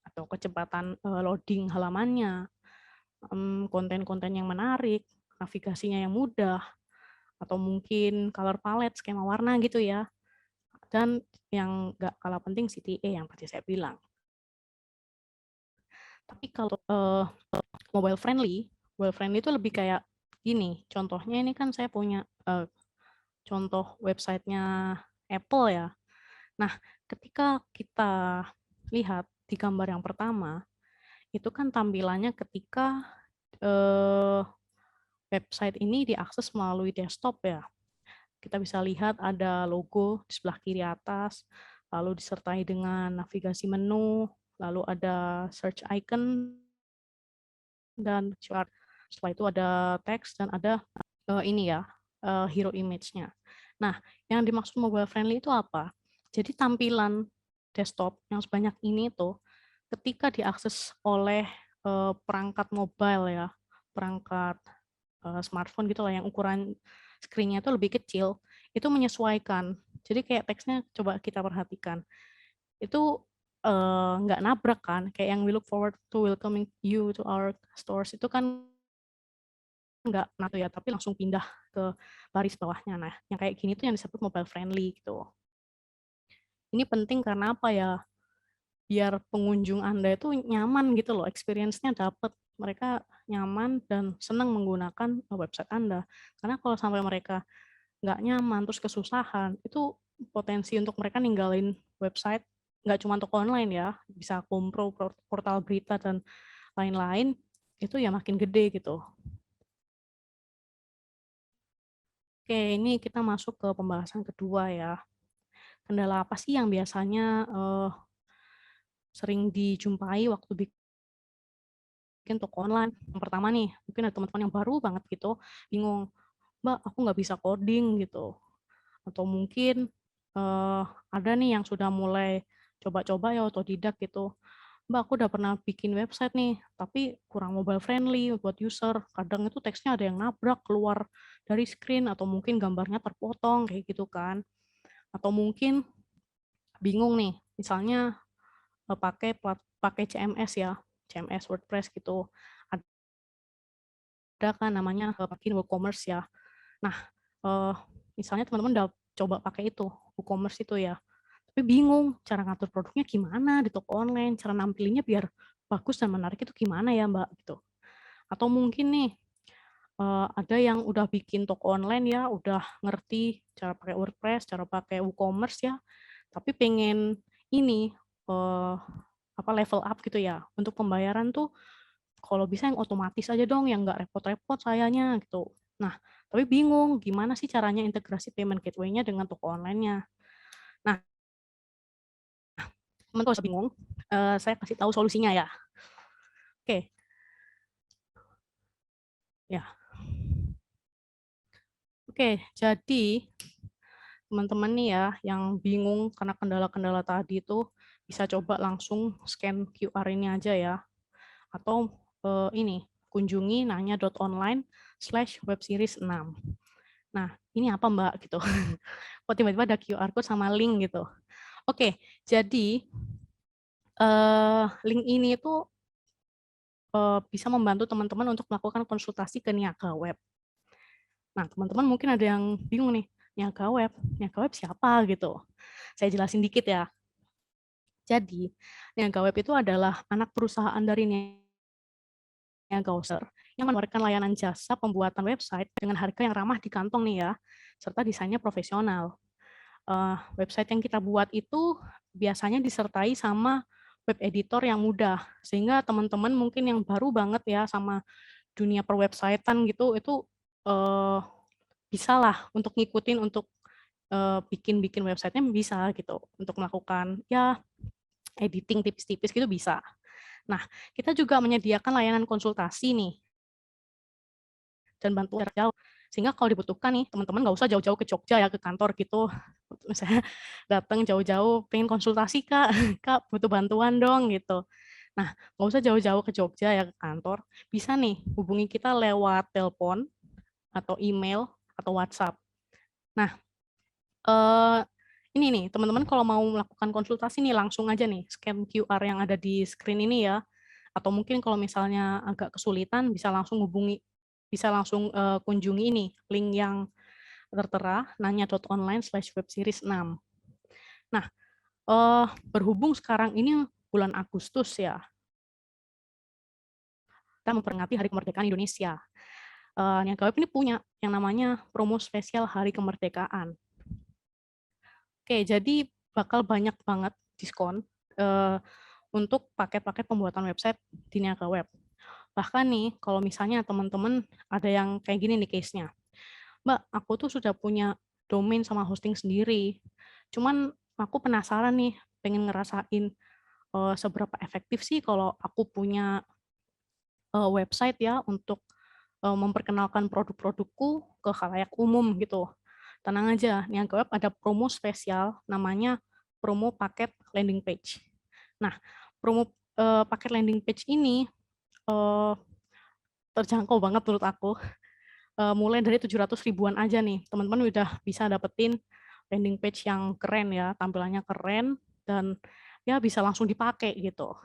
S4: atau kecepatan loading halamannya, konten-konten yang menarik, navigasinya yang mudah, atau mungkin color palette, skema warna gitu ya. Dan yang nggak kalah penting CTA yang tadi saya bilang. Tapi kalau mobile friendly itu lebih kayak gini, contohnya ini kan saya punya contoh websitenya Apple ya. Nah, ketika kita lihat di gambar yang pertama, itu kan tampilannya ketika website ini diakses melalui desktop ya. Kita bisa lihat ada logo di sebelah kiri atas, lalu disertai dengan navigasi menu, lalu ada search icon, dan chart. Setelah itu ada teks dan ada ini ya, hero image-nya. Nah, yang dimaksud mobile friendly itu apa? Jadi tampilan desktop yang sebanyak ini tuh ketika diakses oleh perangkat mobile ya, perangkat smartphone gitu lah yang ukuran screen-nya itu lebih kecil, itu menyesuaikan. Jadi kayak teksnya coba kita perhatikan. Itu nggak nabrak kan, kayak yang we look forward to welcoming you to our stores itu kan nggak nato ya, tapi langsung pindah ke baris bawahnya. Nah, yang kayak gini tuh yang disebut mobile friendly gitu. Ini penting karena apa ya? Biar pengunjung Anda itu nyaman gitu loh, experience-nya dapet. Mereka nyaman dan senang menggunakan website Anda. Karena kalau sampai mereka nggak nyaman, terus kesusahan, itu potensi untuk mereka ninggalin website, nggak cuma toko online ya, bisa Kompro, portal berita, dan lain-lain, itu ya makin gede gitu. Oke, ini kita masuk ke pembahasan kedua ya. Kendala apa sih yang biasanya sering dijumpai waktu bikin toko online? Yang pertama nih, mungkin ada teman-teman yang baru banget gitu, bingung, Mbak, aku nggak bisa coding gitu. Atau mungkin ada nih yang sudah mulai coba-coba ya otodidak gitu. Mbak, aku udah pernah bikin website nih, tapi kurang mobile friendly buat user. Kadang itu teksnya ada yang nabrak keluar dari screen, atau mungkin gambarnya terpotong kayak gitu kan. Atau mungkin bingung nih, misalnya pakai pakai CMS ya, CMS WordPress gitu. Ada kan namanya plugin WooCommerce ya. Nah, misalnya teman-teman udah coba pakai itu, WooCommerce itu ya, tapi bingung cara ngatur produknya gimana di toko online, cara nampilinnya biar bagus dan menarik itu gimana ya Mbak gitu. Atau mungkin nih ada yang udah bikin toko online ya, udah ngerti cara pakai WordPress, cara pakai WooCommerce ya, tapi pengen ini level up gitu ya. Untuk pembayaran tuh kalau bisa yang otomatis aja dong, yang nggak repot-repot sayanya gitu. Nah, tapi bingung gimana sih caranya integrasi payment gateway-nya dengan toko online-nya. Nah, teman-teman kalau bingung, saya kasih tahu solusinya ya. Oke. Ya. Oke, jadi teman-teman nih ya yang bingung karena kendala-kendala tadi itu bisa coba langsung scan QR ini aja ya. Atau ini, kunjungi nanya.online/webseries 6. Nah, ini apa Mbak gitu. Kok tiba-tiba ada QR code sama link gitu. Oke, jadi link ini itu bisa membantu teman-teman untuk melakukan konsultasi ke Niaga Web. Nah, teman-teman mungkin ada yang bingung nih, Niaga Web siapa gitu. Saya jelasin dikit ya. Jadi, Niaga Web itu adalah anak perusahaan dari Niaga User yang menawarkan layanan jasa pembuatan website dengan harga yang ramah di kantong nih ya, serta desainnya profesional. Website yang kita buat itu biasanya disertai sama web editor yang mudah, sehingga teman-teman mungkin yang baru banget ya sama dunia per-websitean gitu, itu bisa lah untuk ngikutin untuk bikin websitenya bisa gitu, untuk melakukan ya editing tipis-tipis gitu bisa. Nah, kita juga menyediakan layanan konsultasi nih dan bantuan jarak jauh. Sehingga kalau dibutuhkan nih, teman-teman nggak usah jauh-jauh ke Jogja ya, ke kantor gitu. Misalnya datang jauh-jauh, pengen konsultasi Kak, Kak butuh bantuan dong gitu. Nah, nggak usah jauh-jauh ke Jogja ya, ke kantor. Bisa nih hubungi kita lewat telepon, atau email, atau WhatsApp. Nah, ini nih, teman-teman kalau mau melakukan konsultasi nih, langsung aja nih, scan QR yang ada di screen ini ya. Atau mungkin kalau misalnya agak kesulitan, bisa langsung kunjungi ini, link yang tertera, nanya.online/webseries 6. Nah, berhubung sekarang ini bulan Agustus ya, kita memperingati Hari Kemerdekaan Indonesia. Niaga Web ini punya yang namanya promo spesial Hari Kemerdekaan. Oke, jadi bakal banyak banget diskon untuk paket-paket pembuatan website di Niaga Web. Bahkan nih, kalau misalnya teman-teman ada yang kayak gini nih case-nya. Mbak, aku tuh sudah punya domain sama hosting sendiri. Cuman aku penasaran nih, pengen ngerasain seberapa efektif sih kalau aku punya website ya untuk memperkenalkan produk-produkku ke khalayak umum gitu. Tenang aja, Niaga Web ada promo spesial namanya promo paket landing page. Nah, promo paket landing page ini terjangkau banget menurut aku. Mulai dari 700 ribuan aja nih, teman-teman udah bisa dapetin landing page yang keren ya, tampilannya keren, dan ya bisa langsung dipakai gitu.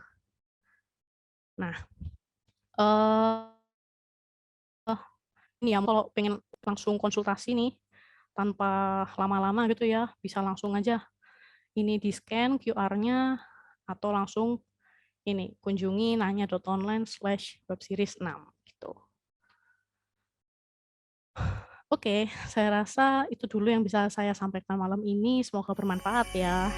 S4: Nah, ini ya kalau pengen langsung konsultasi nih, tanpa lama-lama gitu ya, bisa langsung aja ini di-scan QR-nya, atau langsung ini, kunjungi nanya.online/webseries 6 gitu. Oke, saya rasa itu dulu yang bisa saya sampaikan malam ini. Semoga bermanfaat ya.